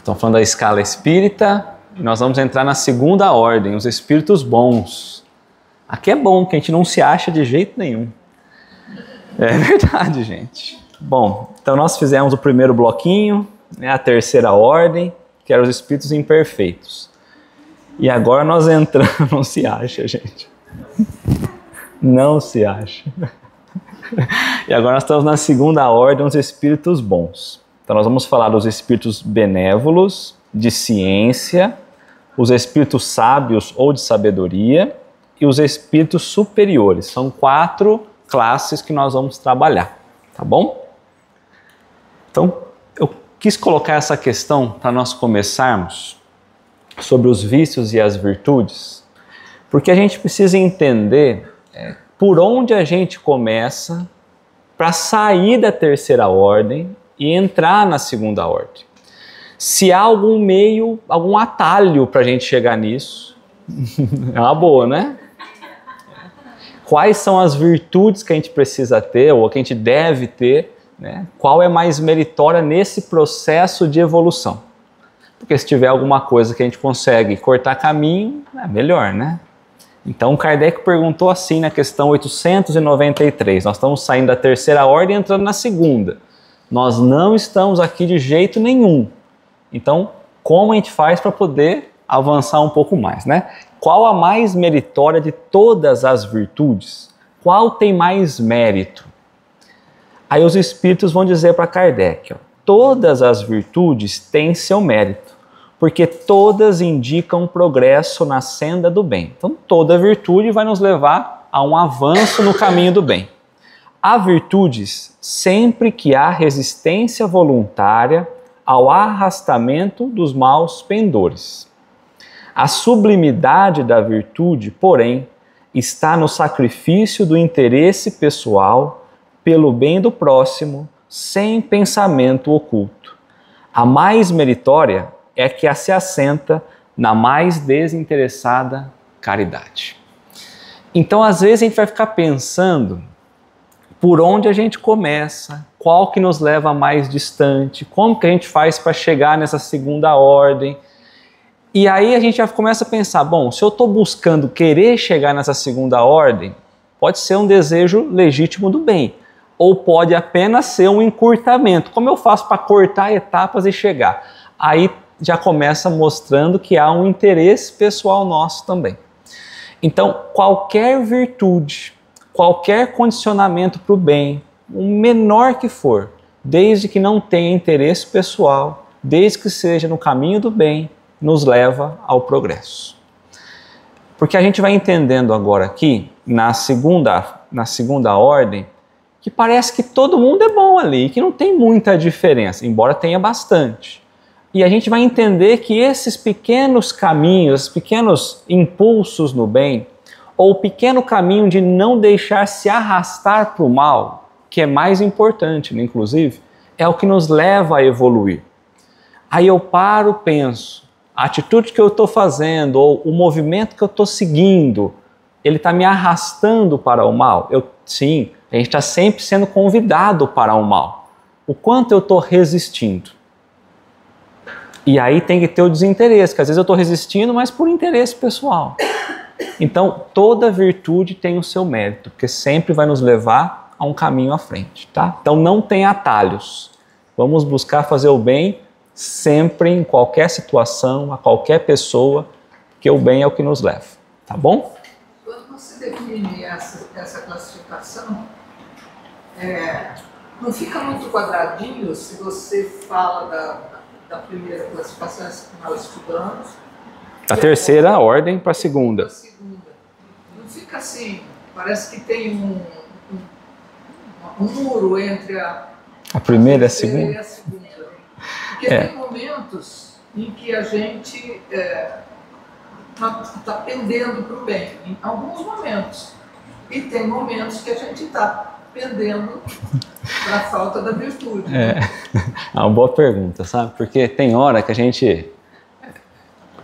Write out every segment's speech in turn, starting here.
Estamos falando da escala espírita e nós vamos entrar na segunda ordem, os espíritos bons. Aqui é bom, que a gente não se acha de jeito nenhum. É verdade, gente. Bom, então nós fizemos o primeiro bloquinho, né, a terceira ordem, que eram os espíritos imperfeitos. E agora nós entramos... Não se acha, gente. Não se acha. E agora nós estamos na segunda ordem, os espíritos bons. Então nós vamos falar dos espíritos benévolos, de ciência, os espíritos sábios ou de sabedoria e os espíritos superiores. São 4 classes que nós vamos trabalhar, tá bom? Então eu quis colocar essa questão para nós começarmos sobre os vícios e as virtudes, porque a gente precisa entender por onde a gente começa para sair da terceira ordem e entrar na segunda ordem. Se há algum meio, algum atalho para a gente chegar nisso, é uma boa, né? Quais são as virtudes que a gente precisa ter ou que a gente deve ter, né? Qual é mais meritória nesse processo de evolução? Porque se tiver alguma coisa que a gente consegue cortar caminho, é melhor, né? Então Kardec perguntou assim na questão 893, nós estamos saindo da terceira ordem e entrando na segunda. Nós não estamos aqui de jeito nenhum. Então, como a gente faz para poder avançar um pouco mais, né? Qual a mais meritória de todas as virtudes? Qual tem mais mérito? Aí os espíritos vão dizer para Kardec, ó, todas as virtudes têm seu mérito, porque todas indicam progresso na senda do bem. Então, toda virtude vai nos levar a um avanço no caminho do bem. Há virtudes sempre que há resistência voluntária ao arrastamento dos maus pendores. A sublimidade da virtude, porém, está no sacrifício do interesse pessoal pelo bem do próximo, sem pensamento oculto. A mais meritória é que se assenta na mais desinteressada caridade. Então, às vezes, a gente vai ficar pensando por onde a gente começa, qual que nos leva mais distante, como que a gente faz para chegar nessa segunda ordem. E aí a gente já começa a pensar, bom, se eu estou buscando querer chegar nessa segunda ordem, pode ser um desejo legítimo do bem, ou pode apenas ser um encurtamento. Como eu faço para cortar etapas e chegar? Aí já começa mostrando que há um interesse pessoal nosso também. Então, qualquer virtude, qualquer condicionamento para o bem, o menor que for, desde que não tenha interesse pessoal, desde que seja no caminho do bem, nos leva ao progresso. Porque a gente vai entendendo agora aqui, na segunda ordem, que parece que todo mundo é bom ali, que não tem muita diferença, embora tenha bastante. E a gente vai entender que esses pequenos caminhos, pequenos impulsos no bem, ou o pequeno caminho de não deixar se arrastar para o mal, que é mais importante, né, inclusive, é o que nos leva a evoluir. Aí eu paro, penso, a atitude que eu estou fazendo, ou o movimento que eu estou seguindo, ele está me arrastando para o mal? Sim, a gente está sempre sendo convidado para o mal. O quanto eu estou resistindo? E aí tem que ter o desinteresse, que às vezes eu estou resistindo, mas por interesse pessoal. Então, toda virtude tem o seu mérito, porque sempre vai nos levar a um caminho à frente, tá? Então, não tem atalhos. Vamos buscar fazer o bem sempre, em qualquer situação, a qualquer pessoa, porque o bem é o que nos leva, tá bom? Quando você define essa classificação, não fica muito quadradinho se você fala da primeira classificação que nós estudamos. A terceira ordem para a segunda. Não fica assim, parece que tem um muro entre a primeira e a segunda. Porque tem momentos em que a gente está pendendo para o bem, em alguns momentos. E tem momentos que a gente está pendendo para a falta da virtude. É uma boa pergunta, sabe? Porque tem hora que a gente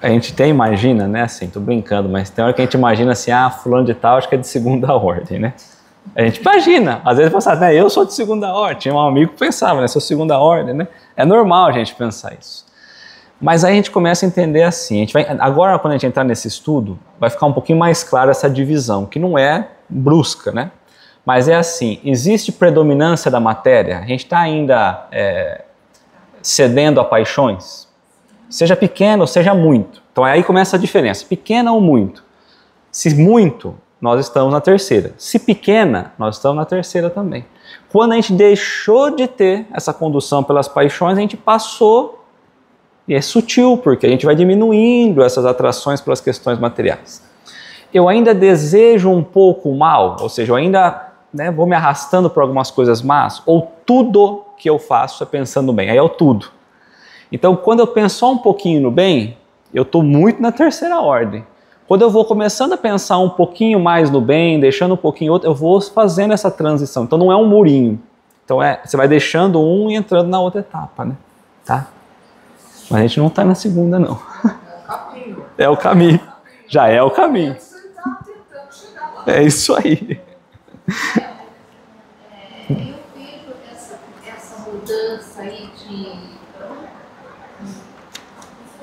até imagina, né, assim, tô brincando, mas tem hora que a gente imagina assim, fulano de tal, acho que é de segunda ordem, né? A gente imagina, às vezes pensa, né, eu sou de segunda ordem, tinha um amigo que pensava, né, sou segunda ordem, né? É normal a gente pensar isso. Mas aí a gente começa a entender assim, agora quando a gente entrar nesse estudo, vai ficar um pouquinho mais clara essa divisão, que não é brusca, né? Mas é assim, existe predominância da matéria? A gente está ainda cedendo a paixões? Seja pequeno ou seja muito. Então aí começa a diferença, pequena ou muito. Se muito, nós estamos na terceira. Se pequena, nós estamos na terceira também. Quando a gente deixou de ter essa condução pelas paixões, a gente passou, e é sutil, porque a gente vai diminuindo essas atrações pelas questões materiais. Eu ainda desejo um pouco o mal, ou seja, eu ainda vou me arrastando por algumas coisas más, ou tudo que eu faço é pensando bem, aí é o tudo. Então, quando eu penso só um pouquinho no bem, eu estou muito na terceira ordem. Quando eu vou começando a pensar um pouquinho mais no bem, deixando um pouquinho outro, eu vou fazendo essa transição. Então não é um murinho. Então você vai deixando um e entrando na outra etapa, né? Tá? Mas a gente não está na segunda, não. É o caminho. É o caminho. Já é o caminho. É isso aí. Eu vejo essa mudança aí de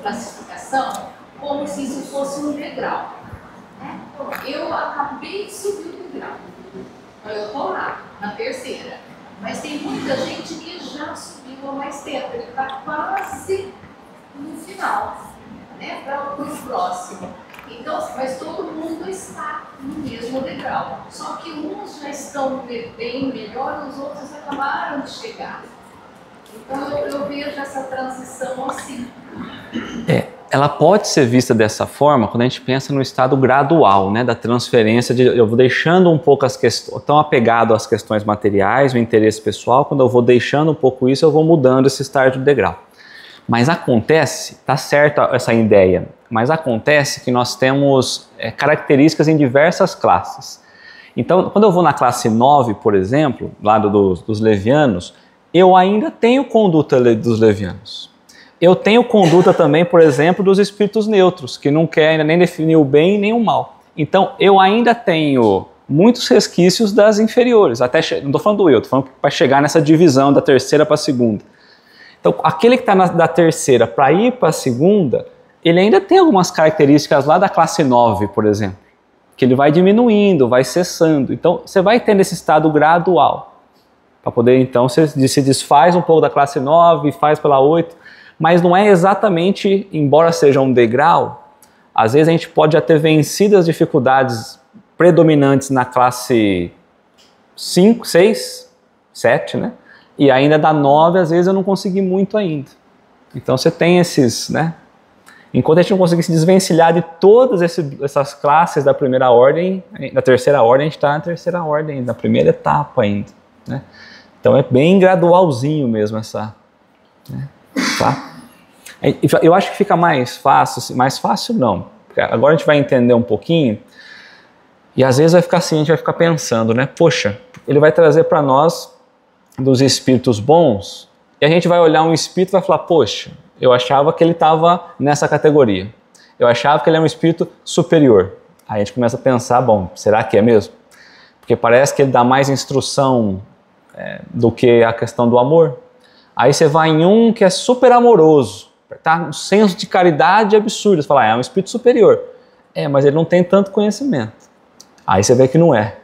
classificação como se isso fosse um degrau. Né? Eu acabei de subir o degrau. Eu estou lá, na terceira. Mas tem muita gente que já subiu há mais tempo. Ele está quase no final, né? Para o próximo. Então, mas todo mundo está no mesmo degrau. Só que uns já estão bem melhor, os outros acabaram de chegar. Então eu vejo essa transição assim. Ela pode ser vista dessa forma quando a gente pensa no estado gradual, né, da transferência, eu vou deixando um pouco as questões, tão apegado às questões materiais, o interesse pessoal, quando eu vou deixando um pouco isso, eu vou mudando esse estágio de degrau. Mas acontece, tá certa essa ideia, mas acontece que nós temos características em diversas classes. Então, quando eu vou na classe 9, por exemplo, lá dos levianos, eu ainda tenho conduta dos levianos. Eu tenho conduta também, por exemplo, dos espíritos neutros, que não quer ainda nem definir o bem nem o mal. Então, eu ainda tenho muitos resquícios das inferiores. Não estou falando do eu, estou falando para chegar nessa divisão da terceira para a segunda. Então, aquele que está da terceira para ir para a segunda, ele ainda tem algumas características lá da classe 9, por exemplo, que ele vai diminuindo, vai cessando. Então, você vai tendo esse estado gradual. Para poder, então, você se desfaz um pouco da classe 9, faz pela 8, mas não é exatamente, embora seja um degrau, às vezes a gente pode já ter vencido as dificuldades predominantes na classe 5, 6, 7, né? E ainda da 9, às vezes eu não consegui muito ainda. Então você tem esses, né? Enquanto a gente não conseguir se desvencilhar de todas essas classes da primeira ordem, da terceira ordem, a gente está na terceira ordem, na primeira etapa ainda, né? Então é bem gradualzinho mesmo essa, né? Tá? Eu acho que fica mais fácil não, porque agora a gente vai entender um pouquinho e às vezes vai ficar assim, a gente vai ficar pensando, né? Poxa, ele vai trazer para nós dos espíritos bons e a gente vai olhar um espírito e vai falar, poxa, eu achava que ele estava nessa categoria, eu achava que ele é um espírito superior. Aí a gente começa a pensar, bom, será que é mesmo? Porque parece que ele dá mais instrução do que a questão do amor. Aí você vai em um que é super amoroso, tá? Um senso de caridade absurdo. Você fala, é um espírito superior. Mas ele não tem tanto conhecimento. Aí você vê que não é.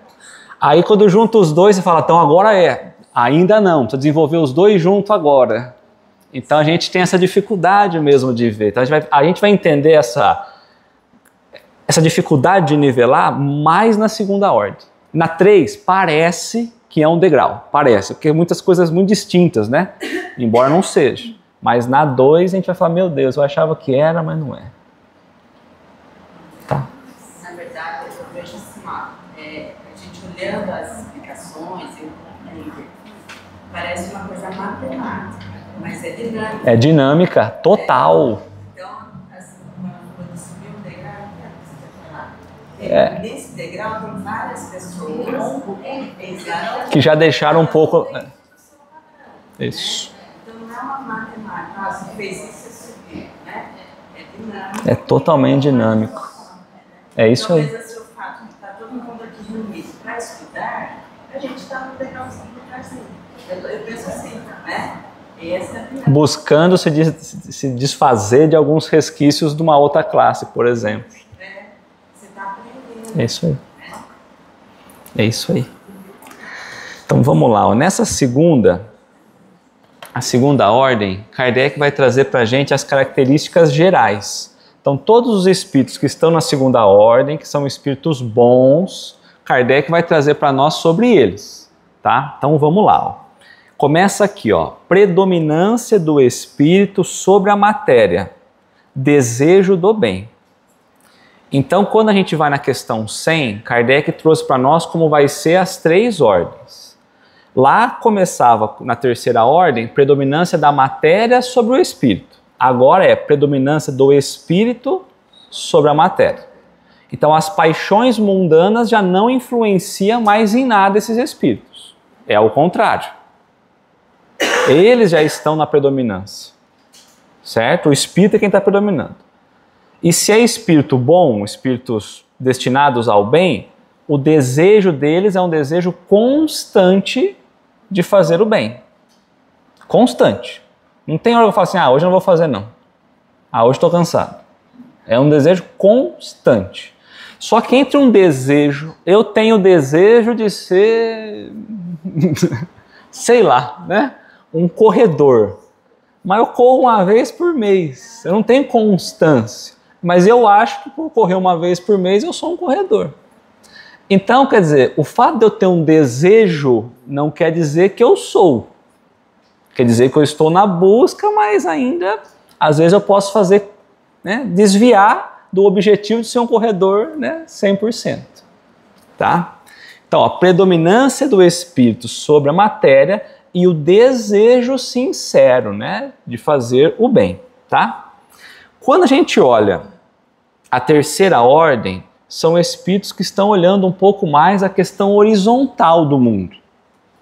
Aí quando junta os dois, você fala, então agora é. Ainda não, precisa desenvolver os dois juntos agora. Então a gente tem essa dificuldade mesmo de ver. Então a gente vai entender essa dificuldade de nivelar mais na segunda ordem. Na 3, parece que é um degrau, parece, porque muitas coisas muito distintas, né? Embora não seja. Mas na 2 a gente vai falar, meu Deus, eu achava que era, mas não é. Tá? Na verdade, eu vejo assim, a gente olhando as explicações, eu compreendo, parece uma coisa matemática, mas é dinâmica. É dinâmica, total. Então, quando subir um degrau, você vai falar. Nesse degrau tem várias pessoas que já deixaram um pouco. Isso. Então não é uma matemática, você fez isso, você subiu, né? É dinâmico. É totalmente dinâmico. É isso aí. Talvez o fato de estar todo mundo aqui reunido para estudar, a gente está no degrauzinho do casinho. Eu penso assim, né? Essa é a minha buscando se desfazer de alguns resquícios de uma outra classe, por exemplo. Você está aprendendo. É isso aí. É isso aí. Então vamos lá, ó. Nessa a segunda ordem, Kardec vai trazer para a gente as características gerais. Então todos os espíritos que estão na segunda ordem, que são espíritos bons, Kardec vai trazer para nós sobre eles, tá? Então vamos lá, ó. Começa aqui, ó. Predominância do espírito sobre a matéria, desejo do bem. Então, quando a gente vai na questão 100, Kardec trouxe para nós como vai ser as 3 ordens. Lá começava, na terceira ordem, predominância da matéria sobre o espírito. Agora é predominância do espírito sobre a matéria. Então, as paixões mundanas já não influenciam mais em nada esses espíritos. É o contrário. Eles já estão na predominância. Certo? O espírito é quem está predominando. E se é espírito bom, espíritos destinados ao bem, o desejo deles é um desejo constante de fazer o bem. Constante. Não tem hora que eu falo assim, hoje eu não vou fazer não. Hoje estou cansado. É um desejo constante. Só que entre um desejo, eu tenho o desejo de ser, sei lá, né? Um corredor. Mas eu corro uma vez por mês. Eu não tenho constância. Mas eu acho que por correr uma vez por mês eu sou um corredor. Então, quer dizer, o fato de eu ter um desejo não quer dizer que eu sou. Quer dizer que eu estou na busca, mas ainda, às vezes eu posso fazer, né, desviar do objetivo de ser um corredor, né, 100%. Tá? Então, a predominância do espírito sobre a matéria e o desejo sincero, né, de fazer o bem. Tá? Quando a gente olha a terceira ordem, são espíritos que estão olhando um pouco mais a questão horizontal do mundo.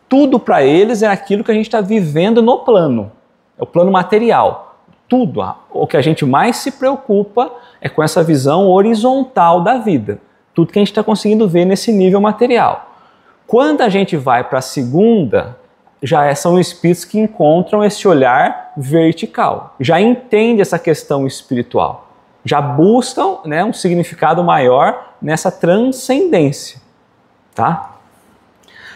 Tudo para eles é aquilo que a gente está vivendo no plano, é o plano material. Tudo, o que a gente mais se preocupa é com essa visão horizontal da vida. Tudo que a gente está conseguindo ver nesse nível material. Quando a gente vai para a segunda, já são espíritos que encontram esse olhar vertical, já entendem essa questão espiritual. Já buscam, né, um significado maior nessa transcendência, tá?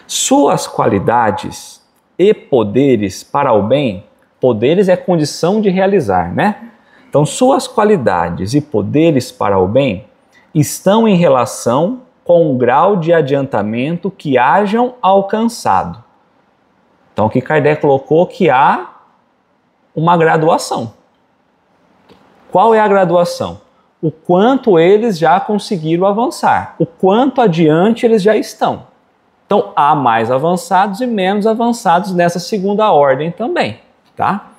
Suas qualidades e poderes para o bem, poderes é condição de realizar, né? Então, suas qualidades e poderes para o bem estão em relação com o grau de adiantamento que hajam alcançado. Então, aqui Kardec colocou que há uma graduação. Qual é a graduação? O quanto eles já conseguiram avançar, o quanto adiante eles já estão. Então, há mais avançados e menos avançados nessa segunda ordem também, tá?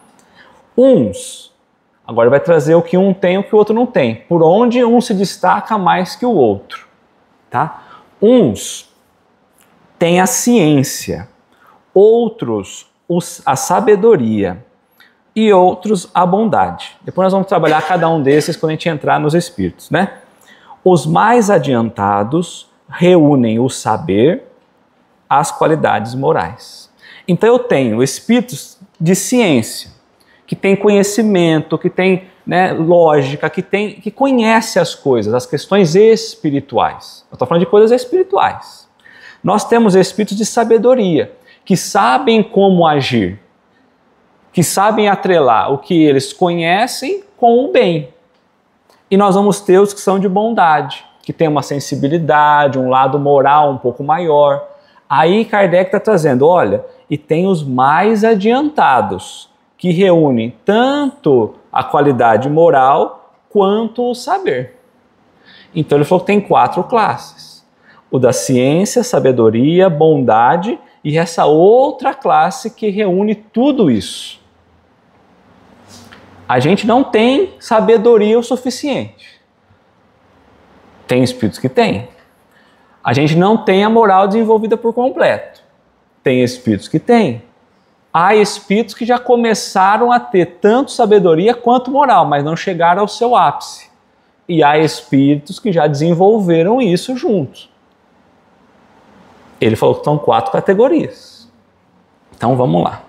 Uns, agora vai trazer o que um tem e o que o outro não tem, por onde um se destaca mais que o outro, tá? Uns têm a ciência, outros a sabedoria, e outros a bondade. Depois nós vamos trabalhar cada um desses quando a gente entrar nos espíritos, né? Os mais adiantados reúnem o saber, as qualidades morais. Então eu tenho espíritos de ciência, que têm conhecimento, que têm, né, lógica, que conhece as coisas, as questões espirituais. Eu estou falando de coisas espirituais. Nós temos espíritos de sabedoria, que sabem como agir, que sabem atrelar o que eles conhecem com o bem. E nós vamos ter os que são de bondade, que têm uma sensibilidade, um lado moral um pouco maior. Aí Kardec está trazendo, olha, e tem os mais adiantados, que reúnem tanto a qualidade moral quanto o saber. Então ele falou que tem 4 classes. O da ciência, sabedoria, bondade e essa outra classe que reúne tudo isso. A gente não tem sabedoria o suficiente. Tem espíritos que têm. A gente não tem a moral desenvolvida por completo. Tem espíritos que têm. Há espíritos que já começaram a ter tanto sabedoria quanto moral, mas não chegaram ao seu ápice. E há espíritos que já desenvolveram isso juntos. Ele falou que são 4 categorias. Então vamos lá.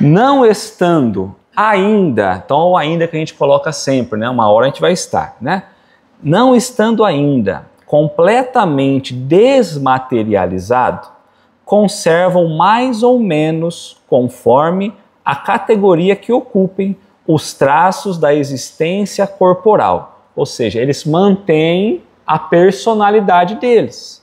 Não estando ainda, então o ainda que a gente coloca sempre, né? Uma hora a gente vai estar, né? Não estando ainda completamente desmaterializado, conservam mais ou menos conforme a categoria que ocupem os traços da existência corporal. Ou seja, eles mantêm a personalidade deles.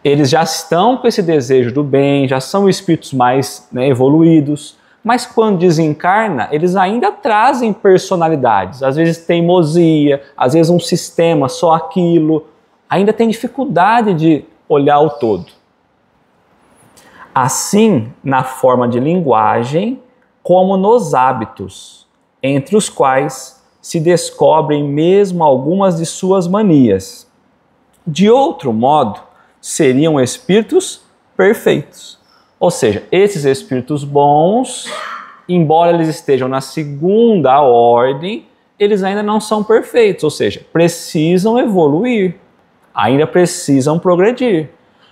Eles já estão com esse desejo do bem, já são espíritos mais, né, evoluídos, mas quando desencarna, eles ainda trazem personalidades. Às vezes teimosia, às vezes um sistema, só aquilo. Ainda tem dificuldade de olhar o todo. Assim, na forma de linguagem, como nos hábitos, entre os quais se descobrem mesmo algumas de suas manias. De outro modo, seriam espíritos perfeitos. Ou seja, esses espíritos bons, embora eles estejam na segunda ordem, eles ainda não são perfeitos, ou seja, precisam evoluir, ainda precisam progredir.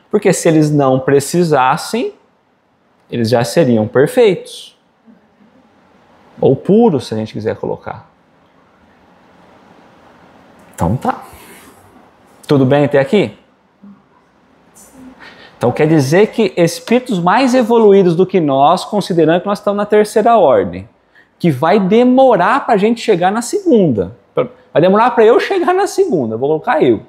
Porque se eles não precisassem, eles já seriam perfeitos. Ou puros, se a gente quiser colocar. Então tá. Tudo bem até aqui? Então quer dizer que espíritos mais evoluídos do que nós, considerando que nós estamos na terceira ordem, que vai demorar para a gente chegar na segunda. Vai demorar para eu chegar na segunda, vou colocar eu.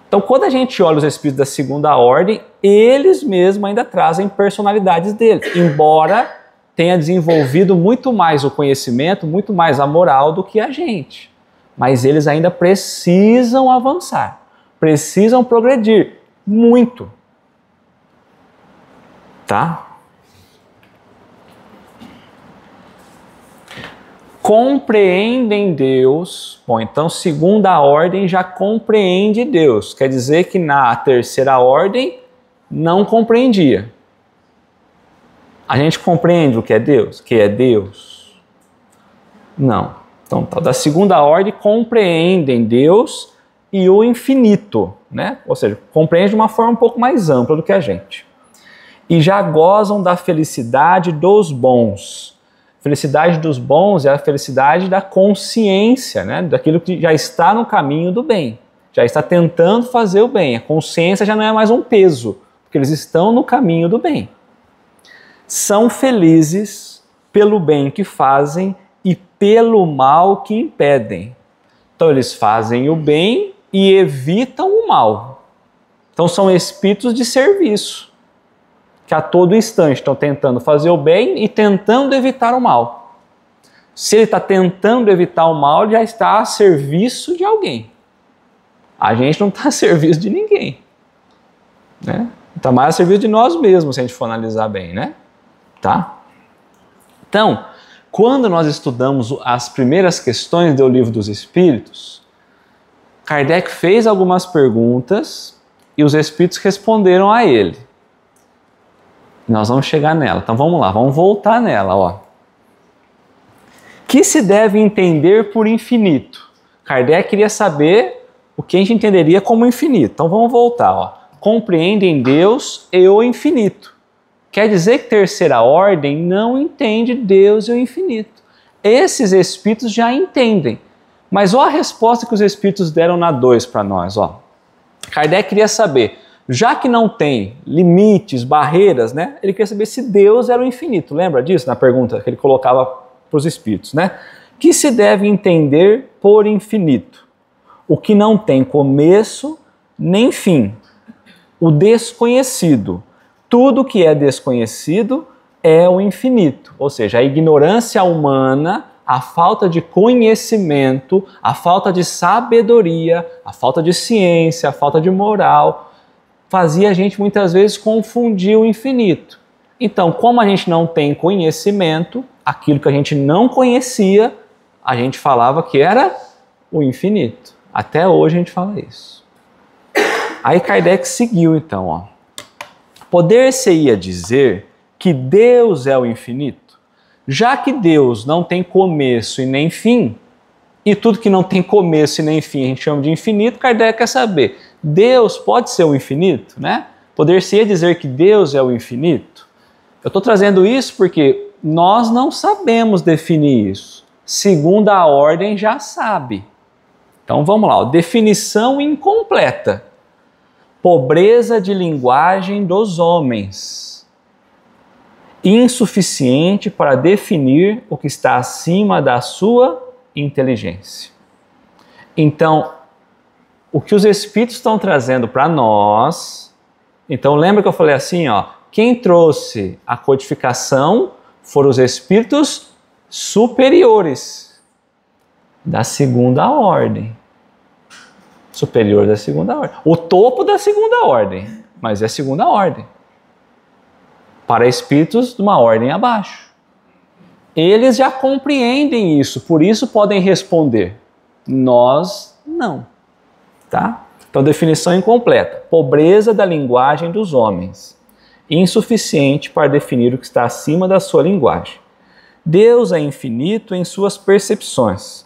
Então quando a gente olha os espíritos da segunda ordem, eles mesmos ainda trazem personalidades deles, embora tenha desenvolvido muito mais o conhecimento, muito mais a moral do que a gente. Mas eles ainda precisam avançar, precisam progredir. Muito. Tá? Compreendem Deus. Bom, então segunda ordem já compreende Deus. Quer dizer que na terceira ordem não compreendia. A gente compreende o que é Deus? Que é Deus? Não. Então, da segunda ordem compreendem Deus e o infinito, né? Ou seja, compreende de uma forma um pouco mais ampla do que a gente. E já gozam da felicidade dos bons. Felicidade dos bons é a felicidade da consciência, né? Daquilo que já está no caminho do bem, já está tentando fazer o bem. A consciência já não é mais um peso, porque eles estão no caminho do bem. São felizes pelo bem que fazem e pelo mal que impedem. Então eles fazem o bem e evitam o mal. Então são espíritos de serviço, que a todo instante estão tentando fazer o bem e tentando evitar o mal. Se ele está tentando evitar o mal, ele já está a serviço de alguém. A gente não está a serviço de ninguém, né? Está mais a serviço de nós mesmos, se a gente for analisar bem, né? Tá? Então, quando nós estudamos as primeiras questões do Livro dos Espíritos, Kardec fez algumas perguntas e os espíritos responderam a ele. Nós vamos chegar nela. Então vamos lá, vamos voltar nela. Ó. Que se deve entender por infinito? Kardec queria saber o que a gente entenderia como infinito. Então vamos voltar. Ó. Compreendem Deus e o infinito. Quer dizer que terceira ordem não entende Deus e o infinito. Esses espíritos já entendem. Mas olha a resposta que os espíritos deram na 2 para nós. Ó. Kardec queria saber, já que não tem limites, barreiras, né? Ele queria saber se Deus era o infinito. Lembra disso na pergunta que ele colocava para os espíritos, né? Que se deve entender por infinito? O que não tem começo nem fim. O desconhecido. Tudo que é desconhecido é o infinito. Ou seja, a ignorância humana, a falta de conhecimento, a falta de sabedoria, a falta de ciência, a falta de moral, fazia a gente muitas vezes confundir o infinito. Então, como a gente não tem conhecimento, aquilo que a gente não conhecia, a gente falava que era o infinito. Até hoje a gente fala isso. Aí Kardec seguiu então. Ó. Poder-se-ia dizer que Deus é o infinito? Já que Deus não tem começo e nem fim, e tudo que não tem começo e nem fim a gente chama de infinito, Kardec quer saber, Deus pode ser o infinito? Né? Poder-se-ia dizer que Deus é o infinito? Eu estou trazendo isso porque nós não sabemos definir isso. Segunda ordem já sabe. Então vamos lá, ó. Definição incompleta. Pobreza de linguagem dos homens. Insuficiente para definir o que está acima da sua inteligência. Então, o que os Espíritos estão trazendo para nós... Então lembra que eu falei assim, ó, quem trouxe a codificação foram os Espíritos superiores da segunda ordem. Superior da segunda ordem. O topo da segunda ordem, mas é segunda ordem. Para espíritos de uma ordem abaixo. Eles já compreendem isso, por isso podem responder. Nós não. Tá? Então, definição incompleta. Pobreza da linguagem dos homens. Insuficiente para definir o que está acima da sua linguagem. Deus é infinito em suas percepções,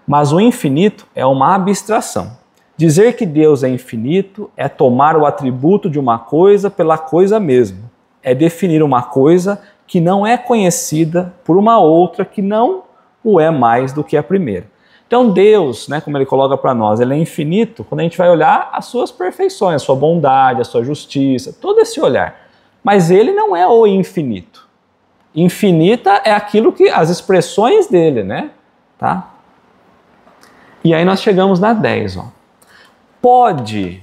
mas o infinito é uma abstração. Dizer que Deus é infinito é tomar o atributo de uma coisa pela coisa mesma. É definir uma coisa que não é conhecida por uma outra que não o é mais do que a primeira. Então Deus, né, como ele coloca para nós, ele é infinito quando a gente vai olhar as suas perfeições, a sua bondade, a sua justiça, todo esse olhar. Mas ele não é o infinito. Infinita é aquilo que, as expressões dele, né? Tá? E aí nós chegamos na 10, ó. Pode,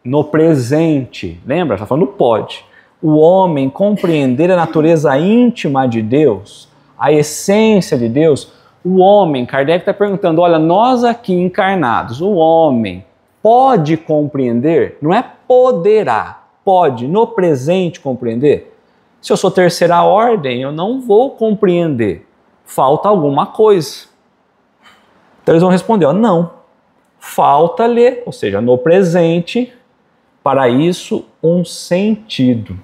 no presente, lembra? Está falando pode. O homem compreender a natureza íntima de Deus, a essência de Deus. O homem, Kardec está perguntando, olha, nós aqui encarnados, o homem pode compreender? Não é poderá, pode, no presente compreender? Se eu sou terceira ordem, eu não vou compreender. Falta alguma coisa. Então eles vão responder, ó, não. Falta-lhe, ou seja, no presente, para isso um sentido,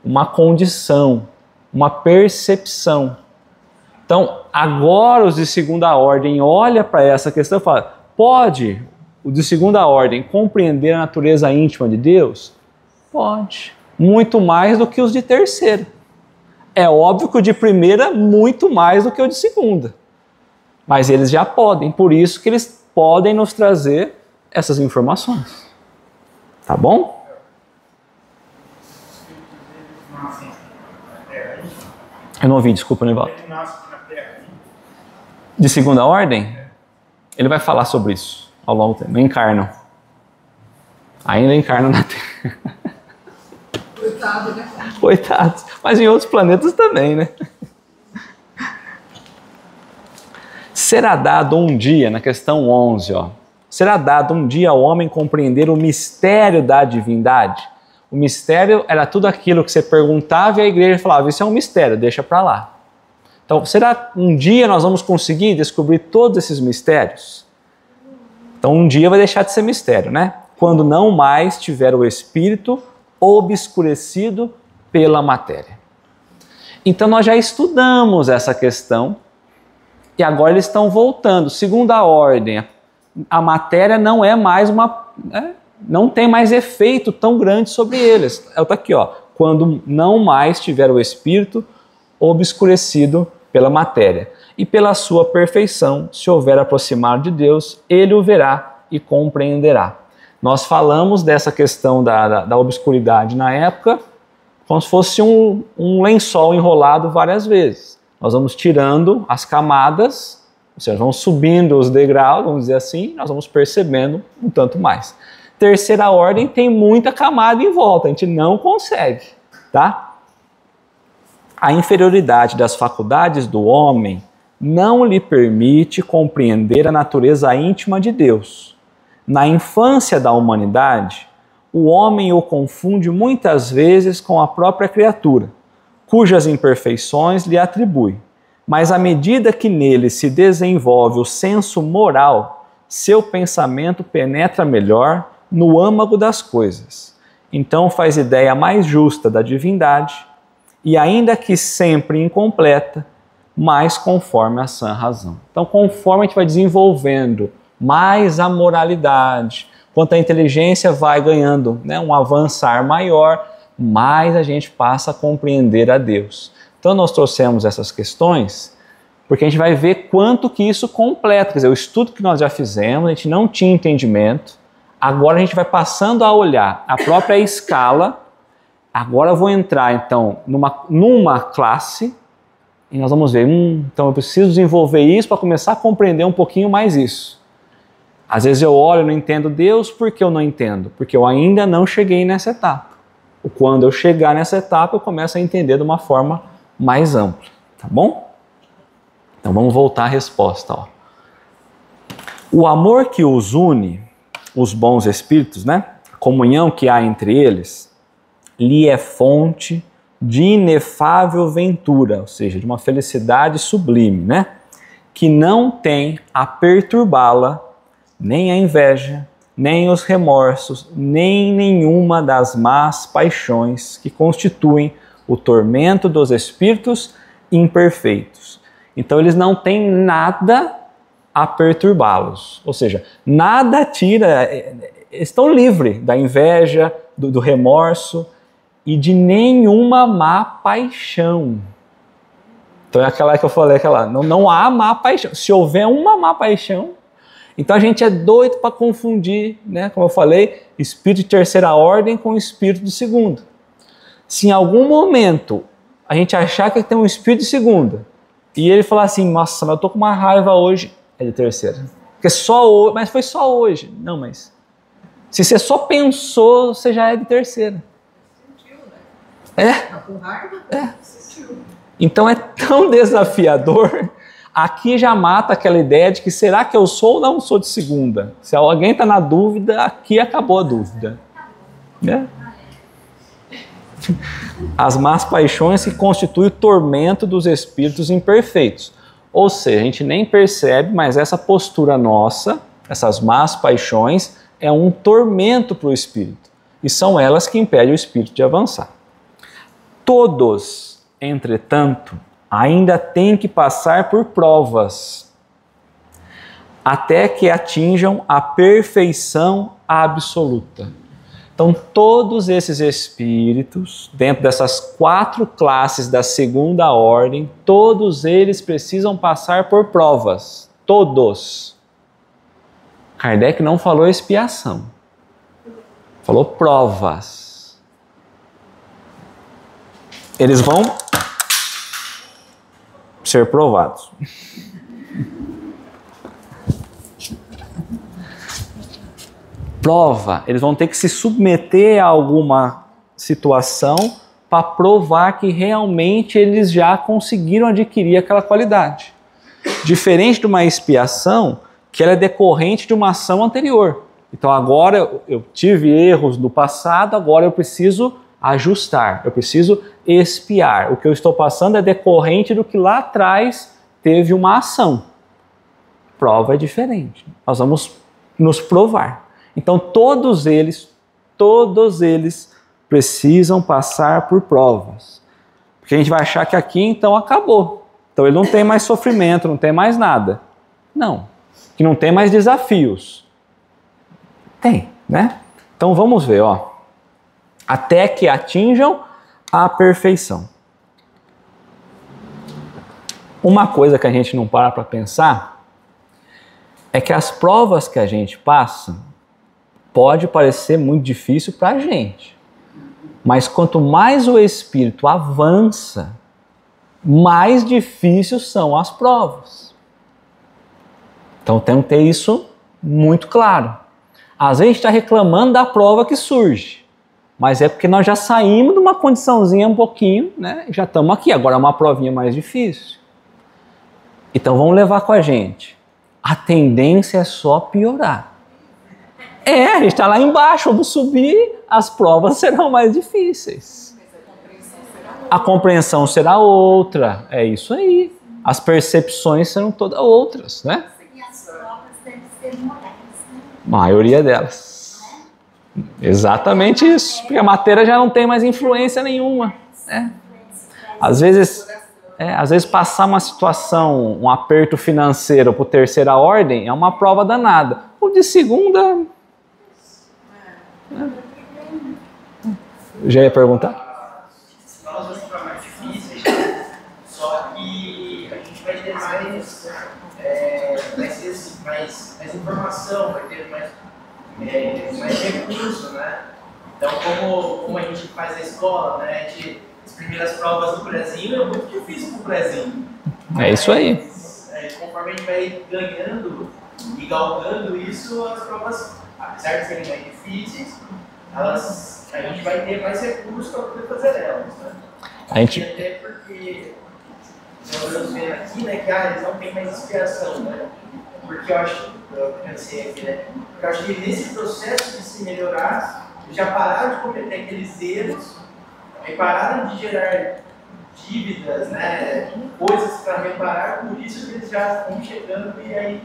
uma condição, uma percepção. Então, agora os de segunda ordem olham para essa questão e falam, pode o de segunda ordem compreender a natureza íntima de Deus? Pode. Muito mais do que os de terceira. É óbvio que o de primeira, muito mais do que o de segunda. Mas eles já podem, por isso que eles podem nos trazer essas informações. Tá bom? Eu não ouvi, desculpa, Nivaldo. De segunda ordem? Ele vai falar sobre isso ao longo do tempo. Encarnam. Ainda encarnam na Terra. Coitado, né? Coitados. Mas em outros planetas também, né? Será dado um dia, na questão 11, ó. Será dado um dia ao homem compreender o mistério da divindade? O mistério era tudo aquilo que você perguntava e a igreja falava, isso é um mistério, deixa para lá. Então, será um dia nós vamos conseguir descobrir todos esses mistérios? Então, um dia vai deixar de ser mistério, né? Quando não mais tiver o espírito obscurecido pela matéria. Então, nós já estudamos essa questão e agora eles estão voltando. Segunda ordem, a matéria não é mais não tem mais efeito tão grande sobre eles. Está aqui, ó. Quando não mais tiver o espírito obscurecido pela matéria. E pela sua perfeição, se houver aproximado de Deus, ele o verá e compreenderá. Nós falamos dessa questão da obscuridade na época, como se fosse um lençol enrolado várias vezes. Nós vamos tirando as camadas, ou seja, vamos subindo os degraus, vamos dizer assim, nós vamos percebendo um tanto mais. Terceira ordem tem muita camada em volta, a gente não consegue, tá? A inferioridade das faculdades do homem não lhe permite compreender a natureza íntima de Deus. Na infância da humanidade, o homem o confunde muitas vezes com a própria criatura, cujas imperfeições lhe atribui. Mas à medida que nele se desenvolve o senso moral, seu pensamento penetra melhor no âmago das coisas. Então faz ideia mais justa da divindade e, ainda que sempre incompleta, mais conforme a sã razão. Então, conforme a gente vai desenvolvendo mais a moralidade, quanto a inteligência vai ganhando, né, um avançar maior, mais a gente passa a compreender a Deus. Então nós trouxemos essas questões porque a gente vai ver quanto que isso completa. Quer dizer, o estudo que nós já fizemos, a gente não tinha entendimento, agora a gente vai passando a olhar a própria escala. Agora eu vou entrar então numa classe e nós vamos ver, então eu preciso desenvolver isso para começar a compreender um pouquinho mais isso. Às vezes eu olho e não entendo Deus, por que eu não entendo? Porque eu ainda não cheguei nessa etapa. Quando eu chegar nessa etapa, eu começo a entender de uma forma mais ampla, tá bom? Então vamos voltar à resposta. Ó. O amor que os une, os bons espíritos, né? A comunhão que há entre eles, lhe é fonte de inefável ventura, ou seja, de uma felicidade sublime, né? Que não tem a perturbá-la nem a inveja, nem os remorsos, nem nenhuma das más paixões que constituem o tormento dos espíritos imperfeitos. Então eles não têm nada a perturbá-los, ou seja, nada tira, eles estão livres da inveja, do remorso e de nenhuma má paixão. Então é aquela que eu falei, não há má paixão. Se houver uma má paixão, então a gente é doido para confundir, né, como eu falei, espírito de terceira ordem com espírito de segunda. Se em algum momento a gente achar que tem um espírito de segunda e ele falar assim, nossa, mas eu tô com uma raiva hoje, é de terceira. Porque só hoje, mas foi só hoje. Não, mas se você só pensou, você já é de terceira. Sentiu, né? É. Tá com raiva? Sentiu. Então é tão desafiador. Aqui já mata aquela ideia de que será que eu sou ou não sou de segunda? Se alguém está na dúvida, aqui acabou a dúvida. Né? As más paixões que constituem o tormento dos espíritos imperfeitos. Ou seja, a gente nem percebe, mas essa postura nossa, essas más paixões, é um tormento para o espírito. E são elas que impedem o espírito de avançar. Todos, entretanto, ainda têm que passar por provas, até que atinjam a perfeição absoluta. Então, todos esses espíritos, dentro dessas 4 classes da segunda ordem, todos eles precisam passar por provas. Todos. Kardec não falou expiação, falou provas. Eles vão ser provados. Prova, eles vão ter que se submeter a alguma situação para provar que realmente eles já conseguiram adquirir aquela qualidade. Diferente de uma expiação, que ela é decorrente de uma ação anterior. Então agora eu tive erros no passado, agora eu preciso ajustar, eu preciso expiar. O que eu estou passando é decorrente do que lá atrás teve uma ação. Prova é diferente. Nós vamos nos provar. Então todos eles precisam passar por provas. Porque a gente vai achar que aqui então acabou. Então ele não tem mais sofrimento, não tem mais nada. Não. Que não tem mais desafios. Tem, né? Então vamos ver, ó. Até que atinjam a perfeição. Uma coisa que a gente não para pensar é que as provas que a gente passa pode parecer muito difícil para a gente. Mas quanto mais o espírito avança, mais difíceis são as provas. Então tem que ter isso muito claro. Às vezes a gente está reclamando da prova que surge, mas é porque nós já saímos de uma condiçãozinha um pouquinho, né? Já estamos aqui, agora é uma provinha mais difícil. Então vamos levar com a gente. A tendência é só piorar. A gente está lá embaixo, vamos subir, as provas serão mais difíceis. A compreensão será outra, é isso aí. As percepções serão todas outras, né? E as provas devem ser morais, né? A maioria delas. Exatamente isso, porque a matéria já não tem mais influência nenhuma. Né? Às vezes passar uma situação, um aperto financeiro para terceira ordem é uma prova danada. O de segunda... Já ia perguntar? Nós vamos ficar mais difíceis, só que a gente vai ter mais informação, vai ter mais recurso, né? Então, como a gente faz a escola, né? As primeiras provas do prezinho é muito difícil pro prezinho. É isso aí. Conforme a gente vai ganhando e galgando isso, as provas, apesar de serem mais difíceis, a gente vai ter mais recursos para poder fazer elas, né? E até porque nós estamos vendo aqui, né, que eles não têm mais inspiração, né? Porque eu pensei aqui, né? Porque eu acho que nesse processo de se melhorar, já pararam de cometer aqueles erros, e pararam de gerar dívidas, né? Coisas para reparar, por isso eles já estão chegando e aí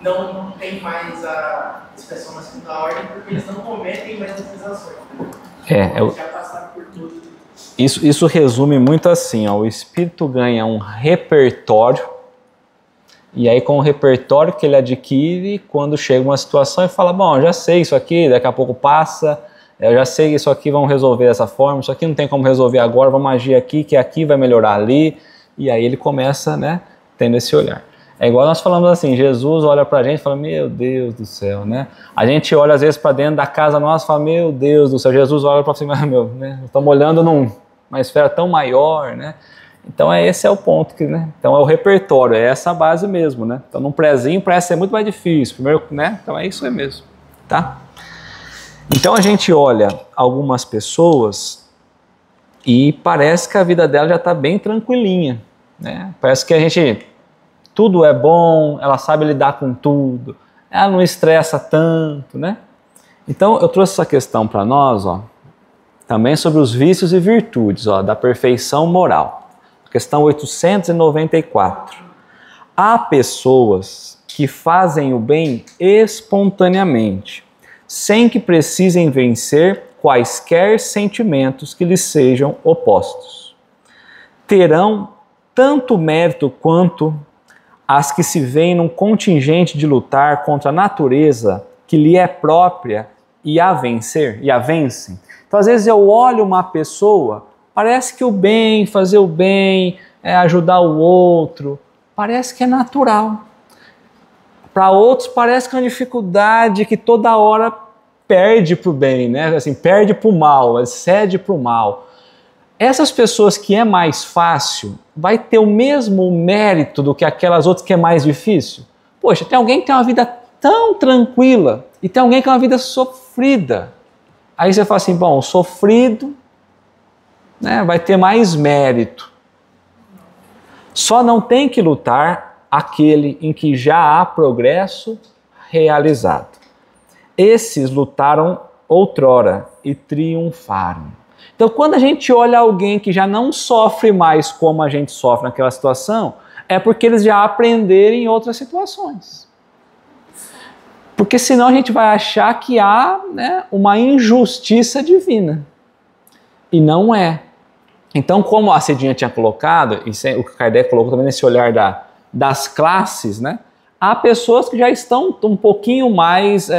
não tem mais a expressão na segunda ordem, porque eles não cometem mais essas ações. Já passaram por tudo. Isso resume muito assim, ó, o espírito ganha um repertório, e aí com o repertório que ele adquire, quando chega uma situação ele fala, bom, já sei isso aqui, daqui a pouco passa, eu já sei isso aqui, vamos resolver dessa forma, isso aqui não tem como resolver agora, vamos agir aqui, que aqui vai melhorar ali, e aí ele começa, né, tendo esse olhar. É igual nós falamos assim, Jesus olha pra gente e fala, meu Deus do céu, né? A gente olha às vezes para dentro da casa nossa e fala, meu Deus do céu, Jesus olha para cima, né? Estamos olhando numa esfera tão maior, né? Então esse é o ponto, né? Então é o repertório, é essa a base mesmo, né? Então num prezinho parece ser muito mais difícil, primeiro, né? Então é isso aí mesmo, tá? Então a gente olha algumas pessoas e parece que a vida dela já está bem tranquilinha, né? Parece que a gente... Tudo é bom, ela sabe lidar com tudo, ela não estressa tanto, né? Então eu trouxe essa questão para nós, ó, também sobre os vícios e virtudes, ó, da perfeição moral. Questão 894. Há pessoas que fazem o bem espontaneamente, sem que precisem vencer quaisquer sentimentos que lhes sejam opostos. Terão tanto mérito quanto as que se veem num contingente de lutar contra a natureza que lhe é própria e a vencem. Então, às vezes eu olho uma pessoa, parece que o bem, fazer o bem, ajudar o outro, parece que é natural. Para outros parece que é uma dificuldade que toda hora perde para o bem, né? Assim, perde para o mal, cede para o mal. Essas pessoas que é mais fácil, vai ter o mesmo mérito do que aquelas outras que é mais difícil? Poxa, tem alguém que tem uma vida tão tranquila e tem alguém que tem uma vida sofrida. Aí você fala assim, bom, o sofrido, né, vai ter mais mérito. Só não tem que lutar aquele em que já há progresso realizado. Esses lutaram outrora e triunfaram. Então, quando a gente olha alguém que já não sofre mais como a gente sofre naquela situação, é porque eles já aprenderam em outras situações. Porque senão a gente vai achar que há, né, uma injustiça divina. E não é. Então, como a Cidinha tinha colocado, e o que Kardec colocou também nesse olhar das classes, né, há pessoas que já estão um pouquinho mais...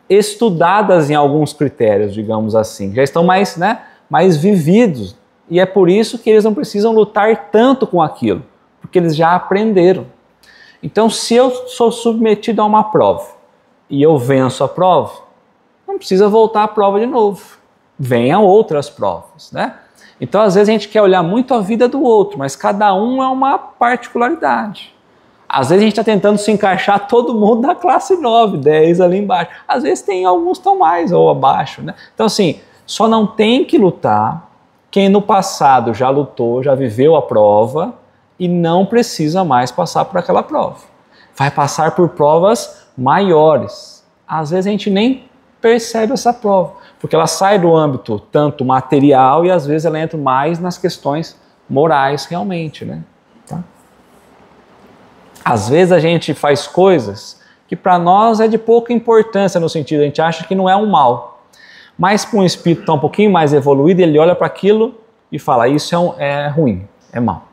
estudadas em alguns critérios, digamos assim, já estão mais, né, mais vividos, e é por isso que eles não precisam lutar tanto com aquilo, porque eles já aprenderam. Então, se eu sou submetido a uma prova e eu venço a prova, não precisa voltar à prova de novo, venham outras provas, né? Então, às vezes a gente quer olhar muito a vida do outro, mas cada um é uma particularidade. Às vezes a gente está tentando se encaixar todo mundo da classe 9, 10 ali embaixo. Às vezes tem alguns que estão mais ou abaixo, né? Então assim, só não tem que lutar quem no passado já lutou, já viveu a prova e não precisa mais passar por aquela prova. Vai passar por provas maiores. Às vezes a gente nem percebe essa prova, porque ela sai do âmbito tanto material e às vezes ela entra mais nas questões morais realmente, né? Tá? Às vezes a gente faz coisas que para nós é de pouca importância no sentido, a gente acha que não é um mal. Mas para um espírito tão um pouquinho mais evoluído, ele olha para aquilo e fala, isso é ruim, é mal.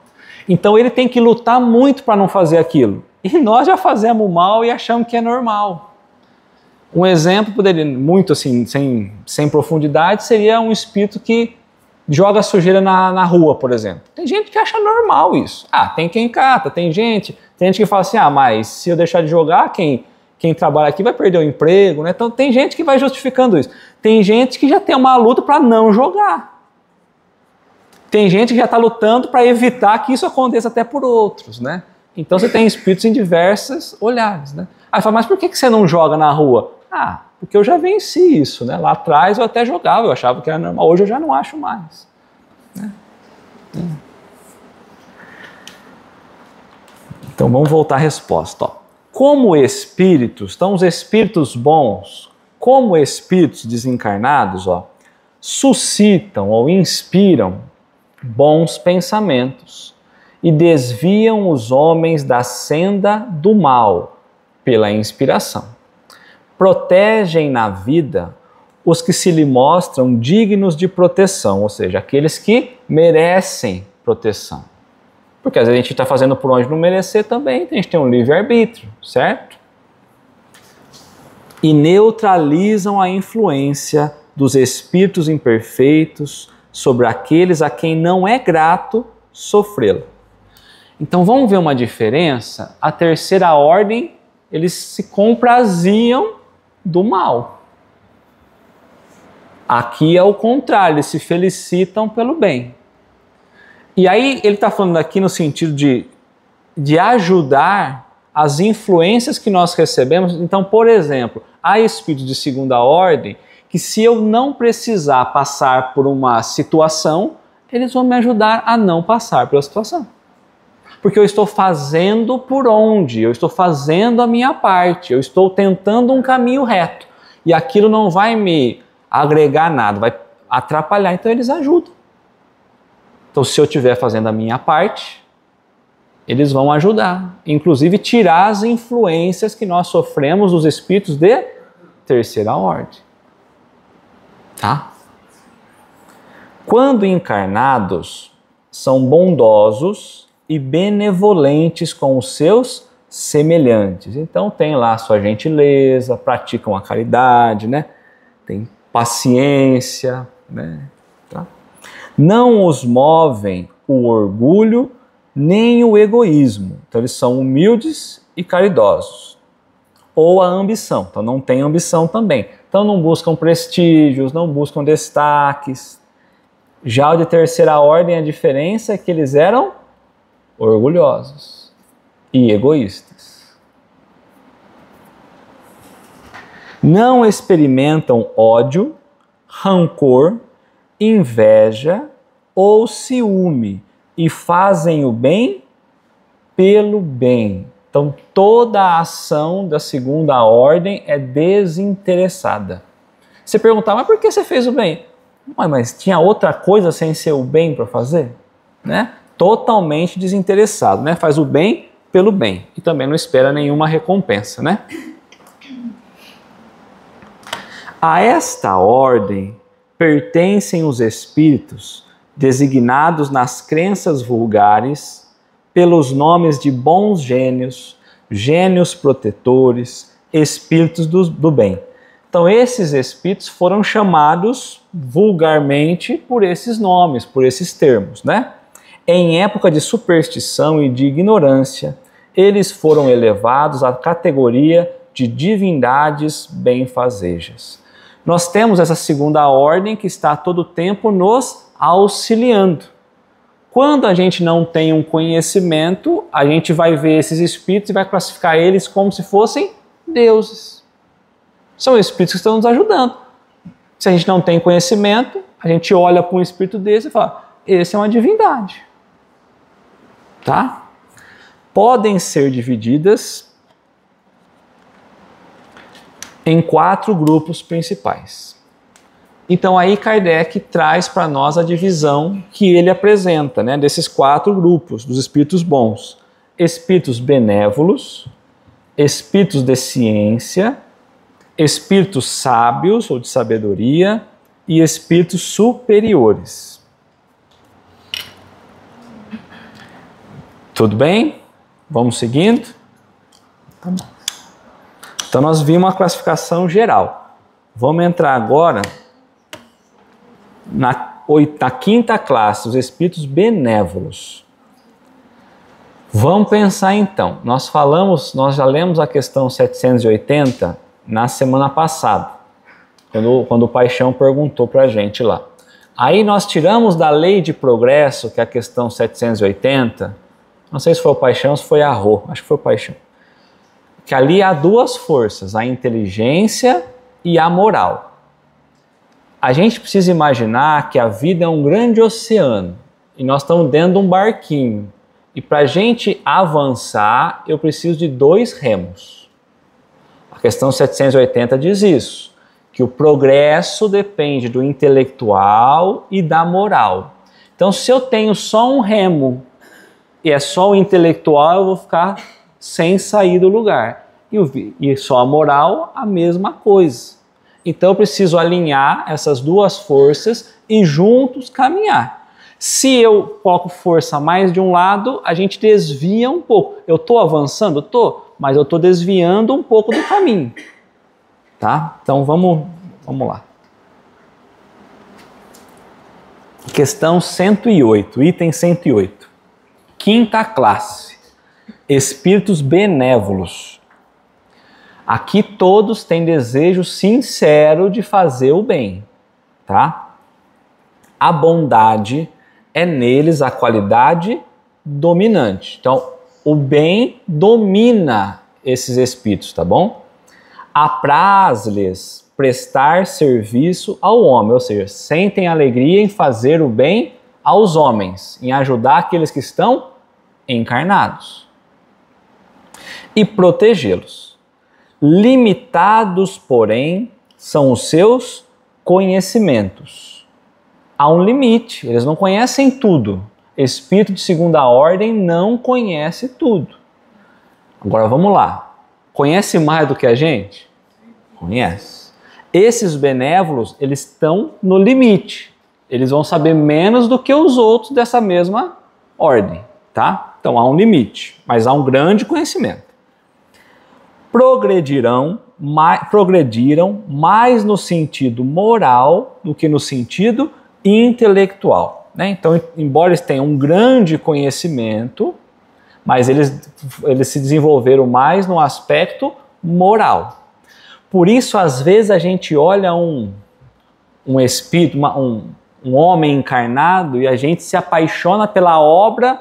Então ele tem que lutar muito para não fazer aquilo. E nós já fazemos mal e achamos que é normal. Um exemplo, poderia, muito assim, sem profundidade, seria um espírito que joga sujeira na rua, por exemplo. Tem gente que acha normal isso. Tem quem cata, tem gente que fala assim, mas se eu deixar de jogar, quem trabalha aqui vai perder o emprego, né? Então tem gente que vai justificando isso. Tem gente que já tem uma luta para não jogar. Tem gente que já está lutando para evitar que isso aconteça até por outros, né? Então você tem espíritos em diversos olhares, né? Aí fala, mas por que você não joga na rua? Porque eu já venci isso, né? Lá atrás eu até jogava, eu achava que era normal, hoje eu já não acho mais. Né? Então vamos voltar à resposta. Como espíritos, então os espíritos bons, como espíritos desencarnados, suscitam ou inspiram bons pensamentos e desviam os homens da senda do mal pela inspiração. Protegem na vida os que se lhe mostram dignos de proteção, ou seja, aqueles que merecem proteção. Porque às vezes a gente está fazendo por onde não merecer também, a gente tem um livre-arbítrio, certo? E neutralizam a influência dos espíritos imperfeitos sobre aqueles a quem não é grato sofrê-lo. Então vamos ver uma diferença. A terceira ordem, eles se compraziam do mal. Aqui é o contrário, eles se felicitam pelo bem. E aí ele está falando aqui no sentido de ajudar as influências que nós recebemos. Então, por exemplo, há espíritos de segunda ordem que se eu não precisar passar por uma situação, eles vão me ajudar a não passar pela situação. Porque eu estou fazendo por onde, eu estou fazendo a minha parte, eu estou tentando um caminho reto. E aquilo não vai me agregar nada, vai atrapalhar, então eles ajudam. Então se eu estiver fazendo a minha parte, eles vão ajudar. Inclusive tirar as influências que nós sofremos dos espíritos de terceira ordem. Tá? Quando encarnados, são bondosos e benevolentes com os seus semelhantes. Então tem lá a sua gentileza, praticam a caridade, né? Tem paciência, né? Tá? Não os movem o orgulho nem o egoísmo. Então eles são humildes e caridosos. Ou a ambição. Então não tem ambição também. Então não buscam prestígios, não buscam destaques. Já o de terceira ordem, a diferença é que eles eram orgulhosos e egoístas. Não experimentam ódio, rancor, inveja ou ciúme e fazem o bem pelo bem. Então toda a ação da segunda ordem é desinteressada. Você perguntar, mas por que você fez o bem? Mas tinha outra coisa sem ser o bem para fazer? Né? Totalmente desinteressado, né? Faz o bem pelo bem e também não espera nenhuma recompensa, né? A esta ordem pertencem os espíritos designados nas crenças vulgares pelos nomes de bons gênios, gênios protetores, espíritos do bem. Então esses espíritos foram chamados vulgarmente por esses nomes, por esses termos, né? Em época de superstição e de ignorância, eles foram elevados à categoria de divindades benfazejas. Nós temos essa segunda ordem que está a todo tempo nos auxiliando. Quando a gente não tem um conhecimento, a gente vai ver esses espíritos e vai classificar eles como se fossem deuses. São espíritos que estão nos ajudando. Se a gente não tem conhecimento, a gente olha para um espírito desse e fala, esse é uma divindade. Tá? Podem ser divididas em 4 grupos principais. Então aí Kardec traz para nós a divisão que ele apresenta, né, desses 4 grupos, dos espíritos bons. Espíritos benévolos, espíritos de ciência, espíritos sábios ou de sabedoria e espíritos superiores. Tudo bem? Vamos seguindo? Tá bom. Então nós vimos uma classificação geral. Vamos entrar agora na quinta classe, os espíritos benévolos. Vamos pensar então. Nós já lemos a questão 780 na semana passada, quando o Paixão perguntou para a gente lá. Aí nós tiramos da lei de progresso, que é a questão 780, não sei se foi o Paixão ou se foi a Rô, acho que foi o Paixão, que ali há duas forças, a inteligência e a moral. A gente precisa imaginar que a vida é um grande oceano e nós estamos dentro de um barquinho. E para a gente avançar, eu preciso de 2 remos. A questão 780 diz isso, que o progresso depende do intelectual e da moral. Então, se eu tenho só um remo e é só o intelectual, eu vou ficar sem sair do lugar. E só a moral, a mesma coisa. Então, eu preciso alinhar essas duas forças e juntos caminhar. Se eu coloco força mais de um lado, a gente desvia um pouco. Eu estou avançando? Estou, mas eu estou desviando um pouco do caminho. Tá? Então vamos lá. Questão 108, item 108. Quinta classe, espíritos benévolos. Aqui todos têm desejo sincero de fazer o bem. Tá? A bondade é neles a qualidade dominante. Então, o bem domina esses espíritos, tá bom? Apraz-lhes prestar serviço ao homem, ou seja, sentem alegria em fazer o bem aos homens, em ajudar aqueles que estão encarnados e protegê-los. Limitados, porém, são os seus conhecimentos. Há um limite, eles não conhecem tudo. Espírito de segunda ordem não conhece tudo. Agora vamos lá. Conhece mais do que a gente? Conhece. Esses benévolos, eles estão no limite. Eles vão saber menos do que os outros dessa mesma ordem, tá? Então há um limite, mas há um grande conhecimento. Progrediram mais no sentido moral do que no sentido intelectual, né? Então, embora eles tenham um grande conhecimento, mas eles se desenvolveram mais no aspecto moral. Por isso, às vezes, a gente olha um espírito, um homem encarnado e a gente se apaixona pela obra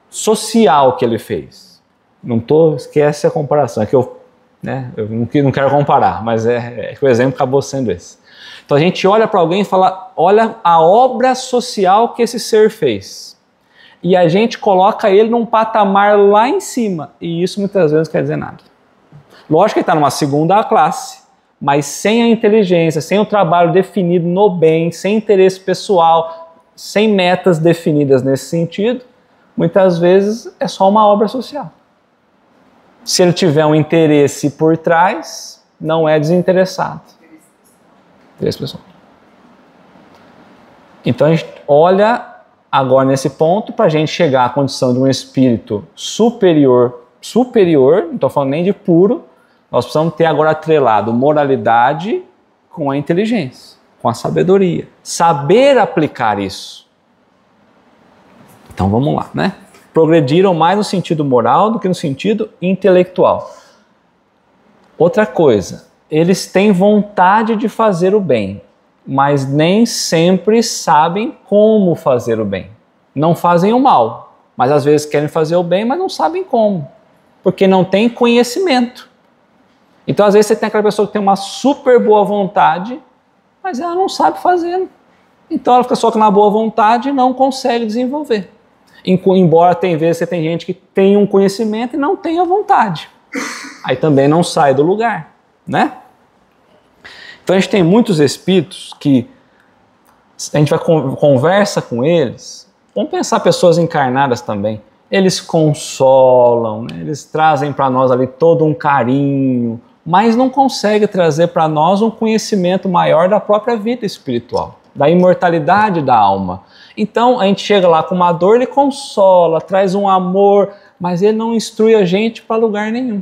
social que ele fez. Esquece a comparação, é que eu não quero comparar, mas que o exemplo acabou sendo esse. Então a gente olha para alguém e fala, olha a obra social que esse ser fez. E a gente coloca ele num patamar lá em cima. E isso muitas vezes não quer dizer nada. Lógico que ele está numa segunda classe, mas sem a inteligência, sem o trabalho definido no bem, sem interesse pessoal, sem metas definidas nesse sentido, muitas vezes é só uma obra social. Se ele tiver um interesse por trás, não é desinteressado. Então a gente olha agora nesse ponto para a gente chegar à condição de um espírito superior, não estou falando nem de puro, nós precisamos ter agora atrelado moralidade com a inteligência, com a sabedoria. Saber aplicar isso. Então vamos lá, né? Progrediram mais no sentido moral do que no sentido intelectual. Outra coisa, eles têm vontade de fazer o bem, mas nem sempre sabem como fazer o bem. Não fazem o mal, mas às vezes querem fazer o bem, mas não sabem como, porque não tem conhecimento. Então às vezes você tem aquela pessoa que tem uma super boa vontade, mas ela não sabe fazer. Então ela fica só com uma boa vontade e não consegue desenvolver. Embora tem vezes você tem gente que tem um conhecimento e não tem a vontade. Aí também não sai do lugar, né? Então a gente tem muitos espíritos que a gente vai conversa com eles. Vamos pensar pessoas encarnadas também. Eles consolam, né? Eles trazem para nós ali todo um carinho, mas não conseguem trazer para nós um conhecimento maior da própria vida espiritual, da imortalidade da alma. Então a gente chega lá com uma dor, ele consola, traz um amor, mas ele não instrui a gente para lugar nenhum.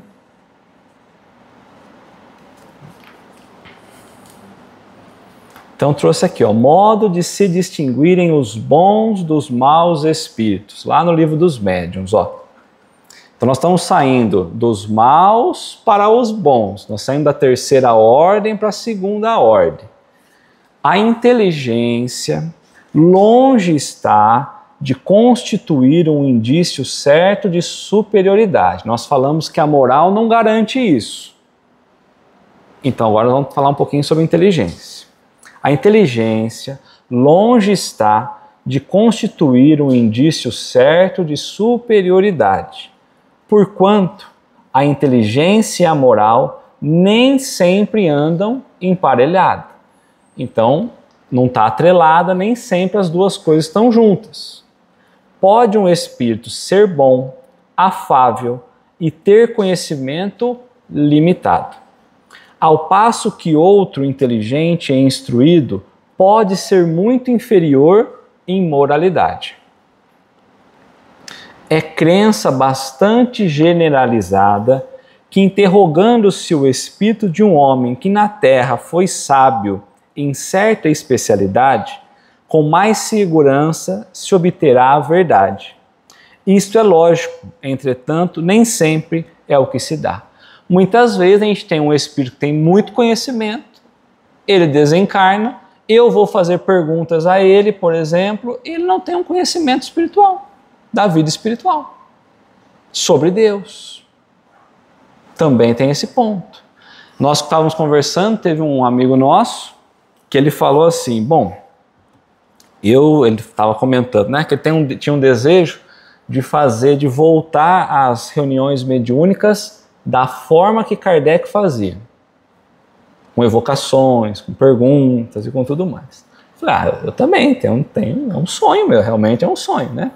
Então trouxe aqui, ó, modo de se distinguirem os bons dos maus espíritos, lá no livro dos médiuns, ó. Então nós estamos saindo dos maus para os bons, nós saímos da terceira ordem para a segunda ordem. A inteligência longe está de constituir um indício certo de superioridade. Nós falamos que a moral não garante isso. Então agora vamos falar um pouquinho sobre inteligência. A inteligência longe está de constituir um indício certo de superioridade, porquanto a inteligência e a moral nem sempre andam emparelhadas. Então, não está atrelada, nem sempre as duas coisas estão juntas. Pode um espírito ser bom, afável e ter conhecimento limitado, ao passo que outro inteligente e instruído pode ser muito inferior em moralidade. É crença bastante generalizada que, interrogando-se o espírito de um homem que na terra foi sábio em certa especialidade, com mais segurança se obterá a verdade. Isto é lógico, entretanto, nem sempre é o que se dá. Muitas vezes a gente tem um espírito que tem muito conhecimento, ele desencarna, eu vou fazer perguntas a ele, por exemplo, e ele não tem um conhecimento espiritual, da vida espiritual, sobre Deus. Também tem esse ponto. Nós que estávamos conversando, teve um amigo nosso que ele falou assim, bom, ele estava comentando, né, que ele tinha um desejo de voltar às reuniões mediúnicas da forma que Kardec fazia, com evocações, com perguntas e com tudo mais. Eu falei, eu também, é um sonho meu, realmente é um sonho, né?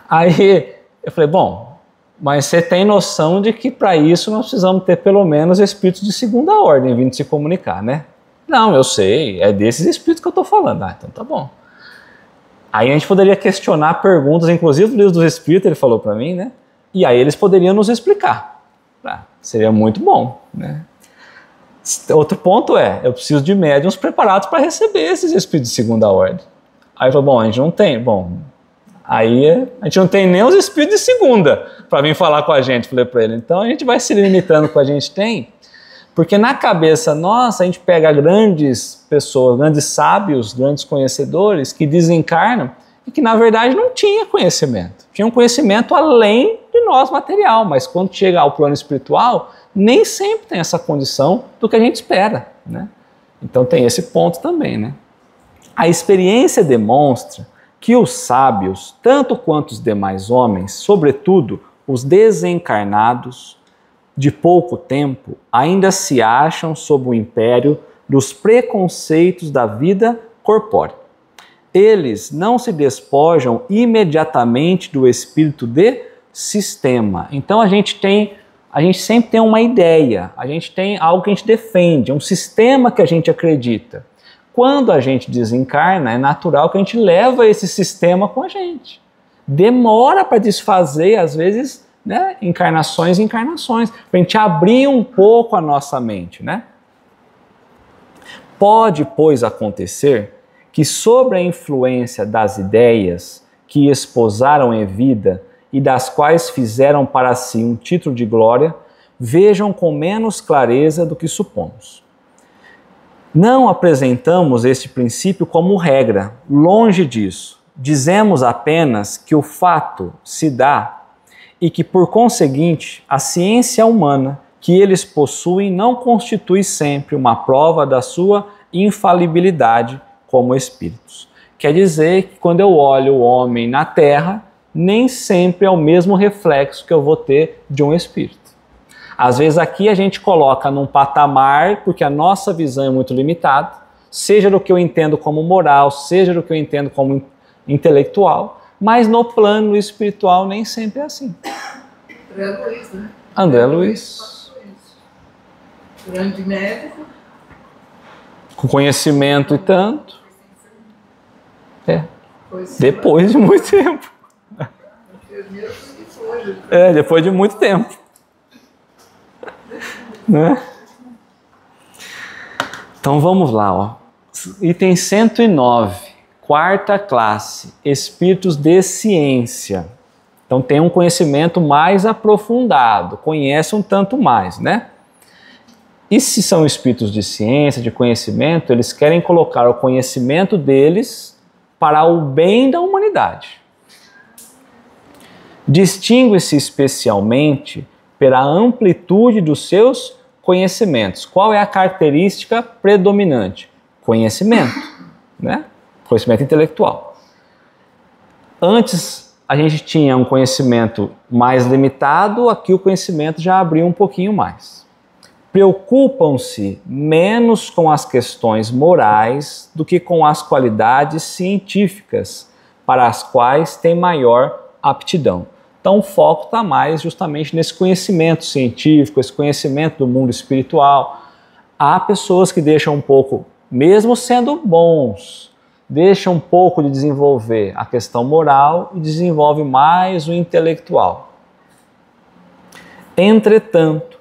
Aí eu falei, bom, mas você tem noção de que para isso nós precisamos ter pelo menos espíritos de segunda ordem vindo se comunicar, né? Não, eu sei, é desses espíritos que eu estou falando. Então tá bom. Aí a gente poderia questionar perguntas, inclusive do livro dos espíritos, ele falou para mim, né? E aí eles poderiam nos explicar. Seria muito bom, né? Outro ponto eu preciso de médiuns preparados para receber esses espíritos de segunda ordem. Aí ele falou, bom, a gente não tem. Bom, aí a gente não tem nem os espíritos de segunda para vir falar com a gente. Falei para ele, então a gente vai se limitando com o que a gente tem, porque na cabeça nossa a gente pega grandes pessoas, grandes sábios, grandes conhecedores que desencarnam e que na verdade não tinha conhecimento. Tinha um conhecimento além de nós material, mas quando chega ao plano espiritual, nem sempre tem essa condição do que a gente espera, né? Então tem esse ponto também, né? A experiência demonstra que os sábios, tanto quanto os demais homens, sobretudo os desencarnados, de pouco tempo, ainda se acham sob o império dos preconceitos da vida corpórea. Eles não se despojam imediatamente do espírito de sistema. Então a gente sempre tem uma ideia, a gente tem algo que a gente defende, um sistema que a gente acredita. Quando a gente desencarna, é natural que a gente leva esse sistema com a gente. Demora para desfazer, às vezes, né, encarnações e encarnações, para a gente abrir um pouco a nossa mente, né? Pode, pois, acontecer que, sob a influência das ideias que esposaram em vida e das quais fizeram para si um título de glória, vejam com menos clareza do que supomos. Não apresentamos este princípio como regra, longe disso. Dizemos apenas que o fato se dá e que, por conseguinte, a ciência humana que eles possuem não constitui sempre uma prova da sua infalibilidade como espíritos. Quer dizer que quando eu olho o homem na Terra, nem sempre é o mesmo reflexo que eu vou ter de um espírito. Às vezes aqui a gente coloca num patamar, porque a nossa visão é muito limitada, seja do que eu entendo como moral, seja do que eu entendo como intelectual, mas no plano espiritual nem sempre é assim. André Luiz, né? André Luiz. Grande médico. Com conhecimento e tanto. Pois Depois de muito tempo. Depois de muito tempo. Né? Então vamos lá, ó. Item 109, quarta classe, espíritos de ciência. Então tem um conhecimento mais aprofundado, conhece um tanto mais, né? E se são espíritos de ciência, de conhecimento, eles querem colocar o conhecimento deles para o bem da humanidade. Distingue-se especialmente pela amplitude dos seus conhecimentos. Qual é a característica predominante? Conhecimento, né? Conhecimento intelectual. Antes a gente tinha um conhecimento mais limitado, aqui o conhecimento já abriu um pouquinho mais. Preocupam-se menos com as questões morais do que com as qualidades científicas, para as quais têm maior aptidão. Então o foco está mais justamente nesse conhecimento científico, esse conhecimento do mundo espiritual. Há pessoas que deixam um pouco, mesmo sendo bons, deixam um pouco de desenvolver a questão moral e desenvolve mais o intelectual. Entretanto,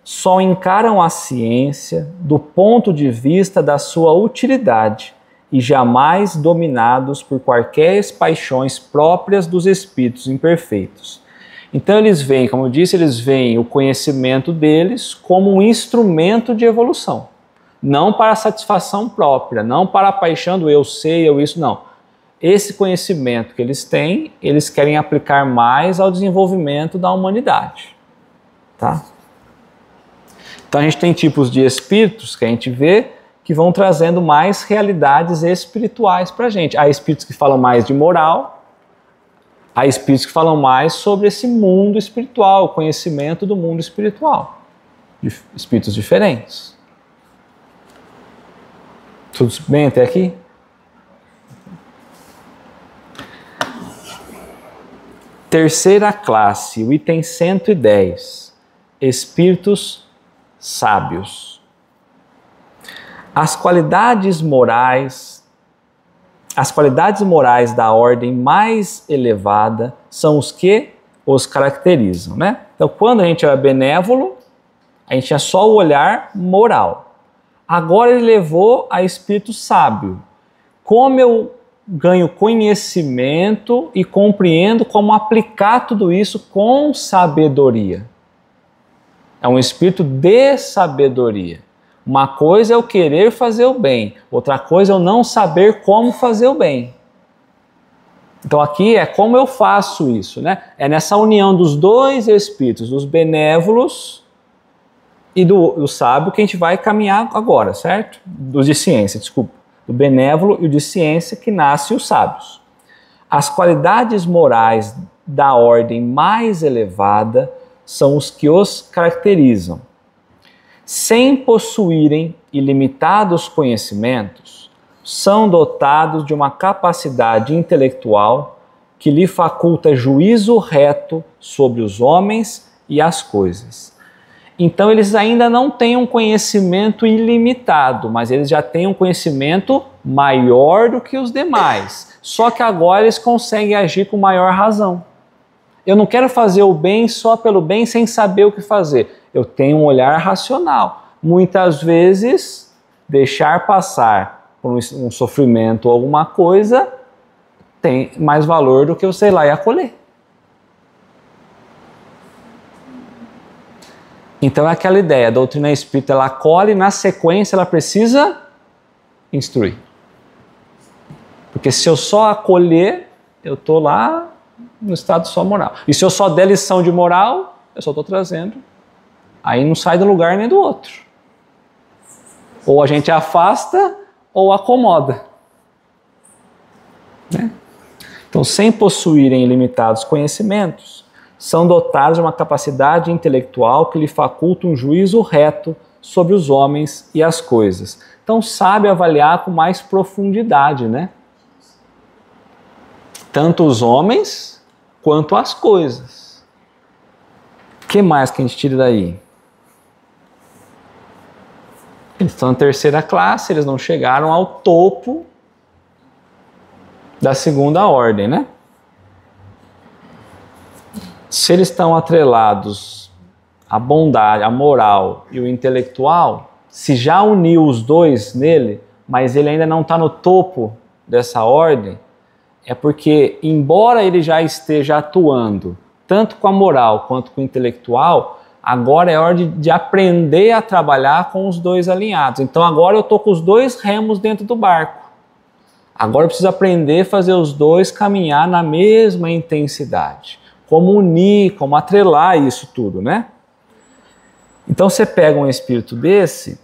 só encaram a ciência do ponto de vista da sua utilidade e jamais dominados por quaisquer paixões próprias dos espíritos imperfeitos. Então eles veem, como eu disse, eles veem o conhecimento deles como um instrumento de evolução. Não para a satisfação própria, não para a paixão do eu sei, eu isso, não. Esse conhecimento que eles têm, eles querem aplicar mais ao desenvolvimento da humanidade. Tá? Então a gente tem tipos de espíritos que a gente vê que vão trazendo mais realidades espirituais para a gente. Há espíritos que falam mais de moral, há espíritos que falam mais sobre esse mundo espiritual, o conhecimento do mundo espiritual. De espíritos diferentes. Tudo bem até aqui? Terceira classe, o item 110. Espíritos sábios. As qualidades morais da ordem mais elevada são os que os caracterizam, né? Então, quando a gente era benévolo, a gente tinha só o olhar moral. Agora ele levou a espírito sábio. Como eu ganho conhecimento e compreendo como aplicar tudo isso com sabedoria. É um espírito de sabedoria. Uma coisa é eu querer fazer o bem, outra coisa é eu não saber como fazer o bem. Então aqui é como eu faço isso, né? É nessa união dos dois espíritos, dos benévolos e do sábio, que a gente vai caminhar agora, certo? Dos de ciência, desculpa. Do benévolo e o de ciência que nasce os sábios. As qualidades morais da ordem mais elevada são os que os caracterizam. Sem possuírem ilimitados conhecimentos, são dotados de uma capacidade intelectual que lhe faculta juízo reto sobre os homens e as coisas. Então eles ainda não têm um conhecimento ilimitado, mas eles já têm um conhecimento maior do que os demais. Só que agora eles conseguem agir com maior razão. Eu não quero fazer o bem só pelo bem sem saber o que fazer. Eu tenho um olhar racional. Muitas vezes, deixar passar por um sofrimento ou alguma coisa tem mais valor do que você ir lá e acolher. Então é aquela ideia, a doutrina espírita ela acolhe e na sequência ela precisa instruir. Porque se eu só acolher, eu estou lá no estado só moral. E se eu só der lição de moral, eu só estou trazendo. Aí não sai do lugar nem do outro. Ou a gente afasta ou acomoda. Né? Então, sem possuírem ilimitados conhecimentos, são dotados de uma capacidade intelectual que lhe faculta um juízo reto sobre os homens e as coisas. Então, sabe avaliar com mais profundidade, né? Tanto os homens quanto as coisas. O que mais que a gente tira daí? Eles estão na terceira classe, eles não chegaram ao topo da segunda ordem, né? Se eles estão atrelados à bondade, à moral e o intelectual, se já uniu os dois nele, mas ele ainda não está no topo dessa ordem, é porque, embora ele já esteja atuando tanto com a moral quanto com o intelectual, agora é hora de aprender a trabalhar com os dois alinhados. Então agora eu estou com os dois remos dentro do barco. Agora eu preciso aprender a fazer os dois caminhar na mesma intensidade. Como unir, como atrelar isso tudo, né? Então você pega um espírito desse,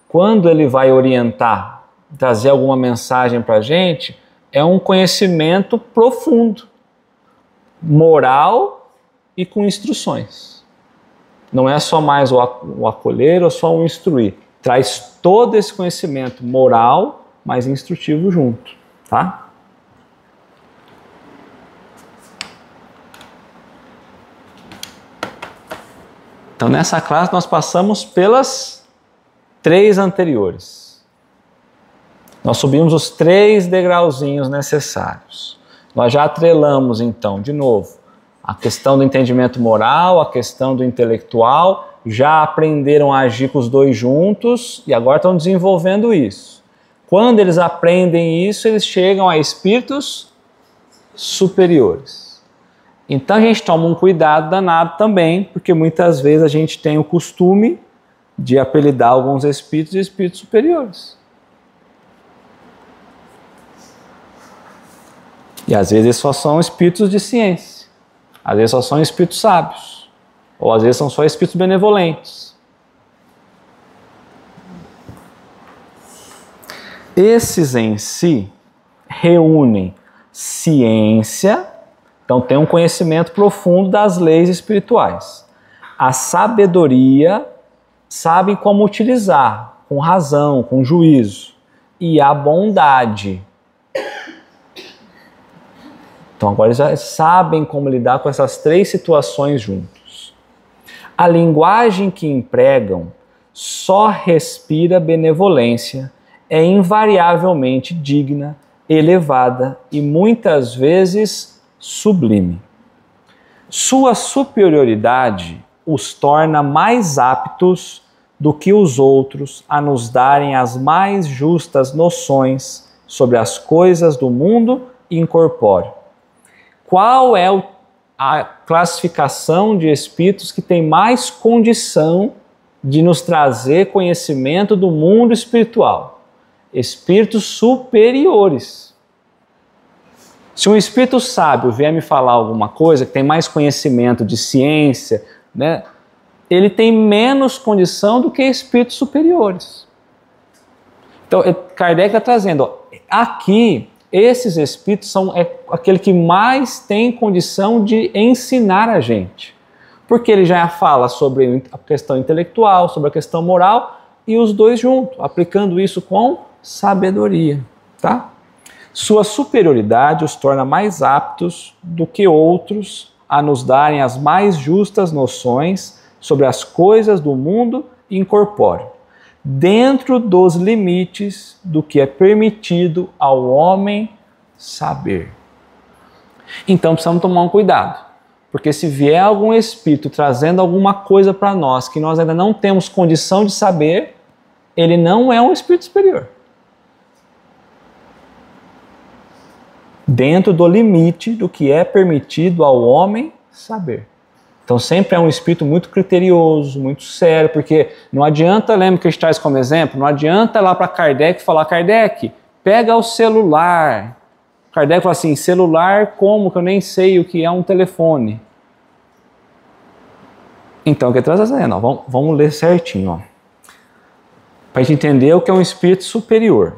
quando ele vai orientar, trazer alguma mensagem para a gente, é um conhecimento profundo, moral e com instruções. Não é só mais o acolher ou só o instruir. Traz todo esse conhecimento moral, mas instrutivo junto, tá? Então nessa classe nós passamos pelas 3 anteriores. Nós subimos os 3 degrauzinhos necessários. Nós já atrelamos então, de novo, a questão do entendimento moral, a questão do intelectual, já aprenderam a agir com os dois juntos e agora estão desenvolvendo isso. Quando eles aprendem isso, eles chegam a espíritos superiores. Então a gente toma um cuidado danado também, porque muitas vezes a gente tem o costume de apelidar alguns espíritos de espíritos superiores. E às vezes só são espíritos de ciência, às vezes só são espíritos sábios, ou às vezes são só espíritos benevolentes. Esses em si reúnem ciência, então tem um conhecimento profundo das leis espirituais. A sabedoria, sabem como utilizar, com razão, com juízo. E a bondade. Então agora eles já sabem como lidar com essas 3 situações juntos. A linguagem que empregam só respira benevolência, é invariavelmente digna, elevada e muitas vezes sublime. Sua superioridade os torna mais aptos do que os outros a nos darem as mais justas noções sobre as coisas do mundo incorpóreo. Qual é a classificação de espíritos que tem mais condição de nos trazer conhecimento do mundo espiritual? Espíritos superiores. Se um espírito sábio vier me falar alguma coisa, que tem mais conhecimento de ciência, né, ele tem menos condição do que espíritos superiores. Então, Kardec está trazendo, ó, aqui, esses espíritos são aquele que mais tem condição de ensinar a gente. Porque ele já fala sobre a questão intelectual, sobre a questão moral, e os dois juntos, aplicando isso com sabedoria, tá? Sua superioridade os torna mais aptos do que outros a nos darem as mais justas noções sobre as coisas do mundo incorpóreo, dentro dos limites do que é permitido ao homem saber. Então precisamos tomar um cuidado, porque se vier algum espírito trazendo alguma coisa para nós que nós ainda não temos condição de saber, ele não é um espírito superior. Dentro do limite do que é permitido ao homem saber. Então sempre é um espírito muito criterioso, muito sério, porque não adianta, lembra que a gente traz como exemplo, não adianta ir lá para Kardec e falar, Kardec, pega o celular. Kardec fala assim, celular como? Que eu nem sei o que é um telefone. Então o que ele traz é, não, vamos ler certinho, para a gente entender o que é um espírito superior.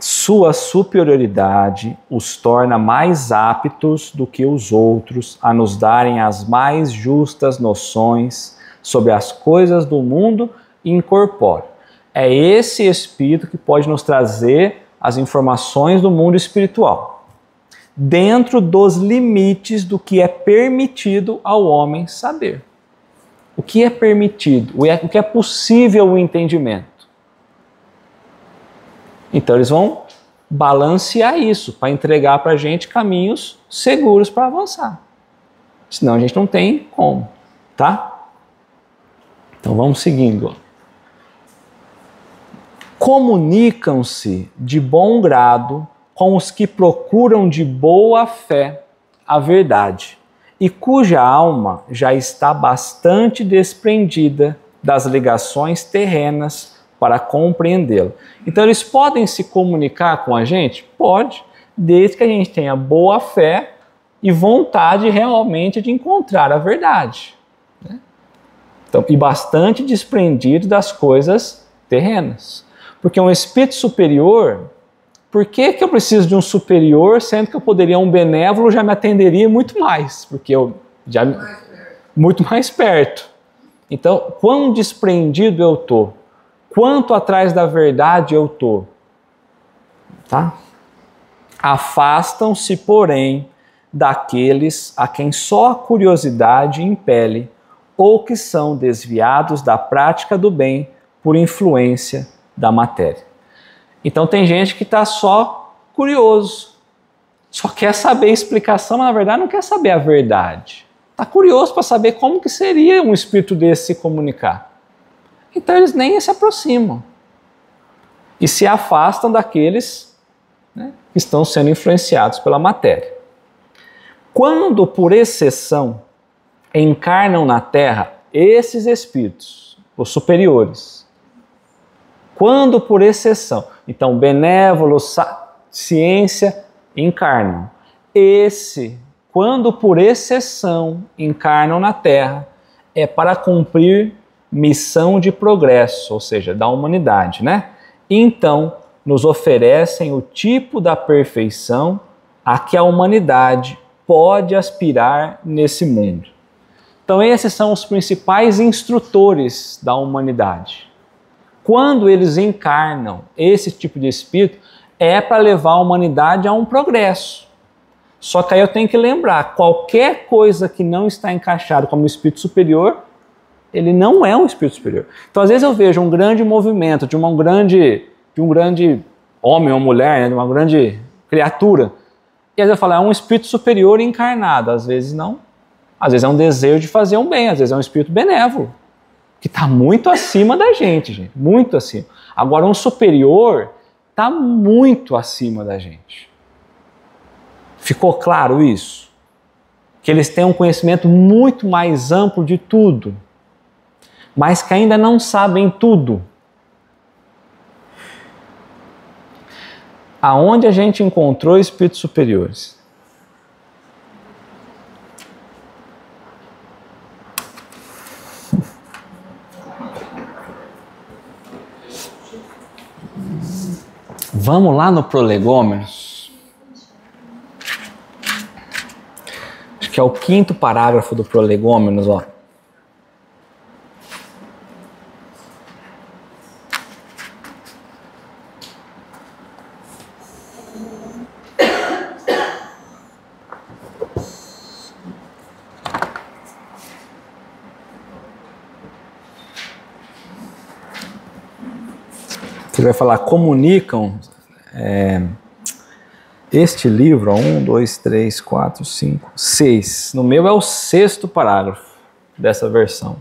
Sua superioridade os torna mais aptos do que os outros a nos darem as mais justas noções sobre as coisas do mundo incorpóreo. É esse espírito que pode nos trazer as informações do mundo espiritual, dentro dos limites do que é permitido ao homem saber. O que é permitido, o que é possível o entendimento. Então eles vão balancear isso para entregar para a gente caminhos seguros para avançar. Senão a gente não tem como, tá? Então vamos seguindo. comunicam-se de bom grado com os que procuram de boa fé a verdade, e cuja alma já está bastante desprendida das ligações terrenas para compreendê-la. Então eles podem se comunicar com a gente? Pode, desde que a gente tenha boa fé e vontade realmente de encontrar a verdade, né? Então, e bastante desprendido das coisas terrenas. Porque um espírito superior, por que eu preciso de um superior, sendo que eu poderia, um benévolo já me atenderia muito mais, porque eu já muito mais perto. Então, quão desprendido eu estou, quanto atrás da verdade eu estou, tá? Afastam-se, porém, daqueles a quem só a curiosidade impele, ou que são desviados da prática do bem por influência da matéria. Então tem gente que está só curioso, só quer saber a explicação, mas na verdade não quer saber a verdade. Está curioso para saber como que seria um espírito desse se comunicar. Então eles nem se aproximam e se afastam daqueles, né, que estão sendo influenciados pela matéria. Quando, por exceção, encarnam na Terra esses espíritos, os superiores, quando por exceção, então benévolos, ciência, encarnam. Quando por exceção encarnam na Terra, é para cumprir missão de progresso, ou seja, da humanidade, né? Então, nos oferecem o tipo da perfeição a que a humanidade pode aspirar nesse mundo. Então esses são os principais instrutores da humanidade. Quando eles encarnam esse tipo de espírito, é para levar a humanidade a um progresso. Só que aí eu tenho que lembrar, qualquer coisa que não está encaixada como espírito superior, ele não é um espírito superior. Então às vezes eu vejo um grande movimento de um grande homem ou mulher, né, de uma grande criatura, e às vezes eu falo, é um espírito superior encarnado. Às vezes não. Às vezes é um desejo de fazer um bem, às vezes é um espírito benévolo, que está muito acima da gente, muito acima. Agora um superior está muito acima da gente. Ficou claro isso? Que eles têm um conhecimento muito mais amplo de tudo, mas que ainda não sabem tudo. Aonde a gente encontrou espíritos superiores? Vamos lá no Prolegômenos. Acho que é o 5º parágrafo do Prolegômenos, ó. Ele vai falar, comunicam este livro, 1, 2, 3, 4, 5, 6. No meu é o 6º parágrafo dessa versão.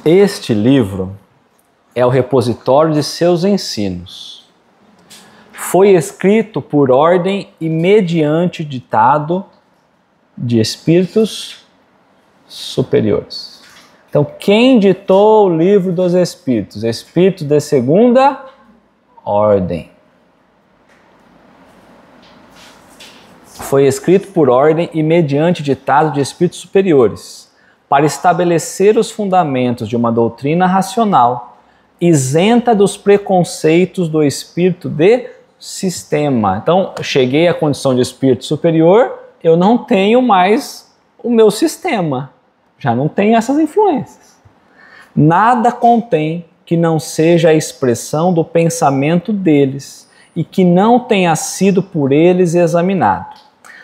Este livro é o repositório de seus ensinos. Foi escrito por ordem e mediante ditado de espíritos superiores. Então, quem ditou o livro dos espíritos? Espíritos de segunda ordem. Foi escrito por ordem e mediante ditado de espíritos superiores, para estabelecer os fundamentos de uma doutrina racional, isenta dos preconceitos do espírito de sistema. Então, cheguei à condição de espírito superior, eu não tenho mais o meu sistema. Já não tem essas influências. Nada contém que não seja a expressão do pensamento deles e que não tenha sido por eles examinado.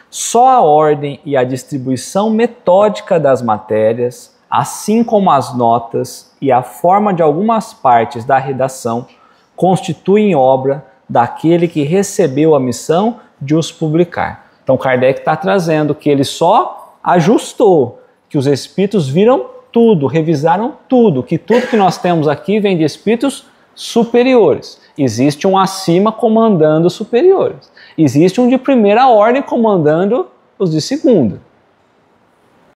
Só a ordem e a distribuição metódica das matérias, assim como as notas e a forma de algumas partes da redação, constituem obra daquele que recebeu a missão de os publicar. Então Kardec está trazendo que ele só ajustou, que que os espíritos viram tudo, revisaram tudo, que tudo que nós temos aqui vem de espíritos superiores. Existe um acima comandando os superiores. Existe um de primeira ordem comandando os de segunda.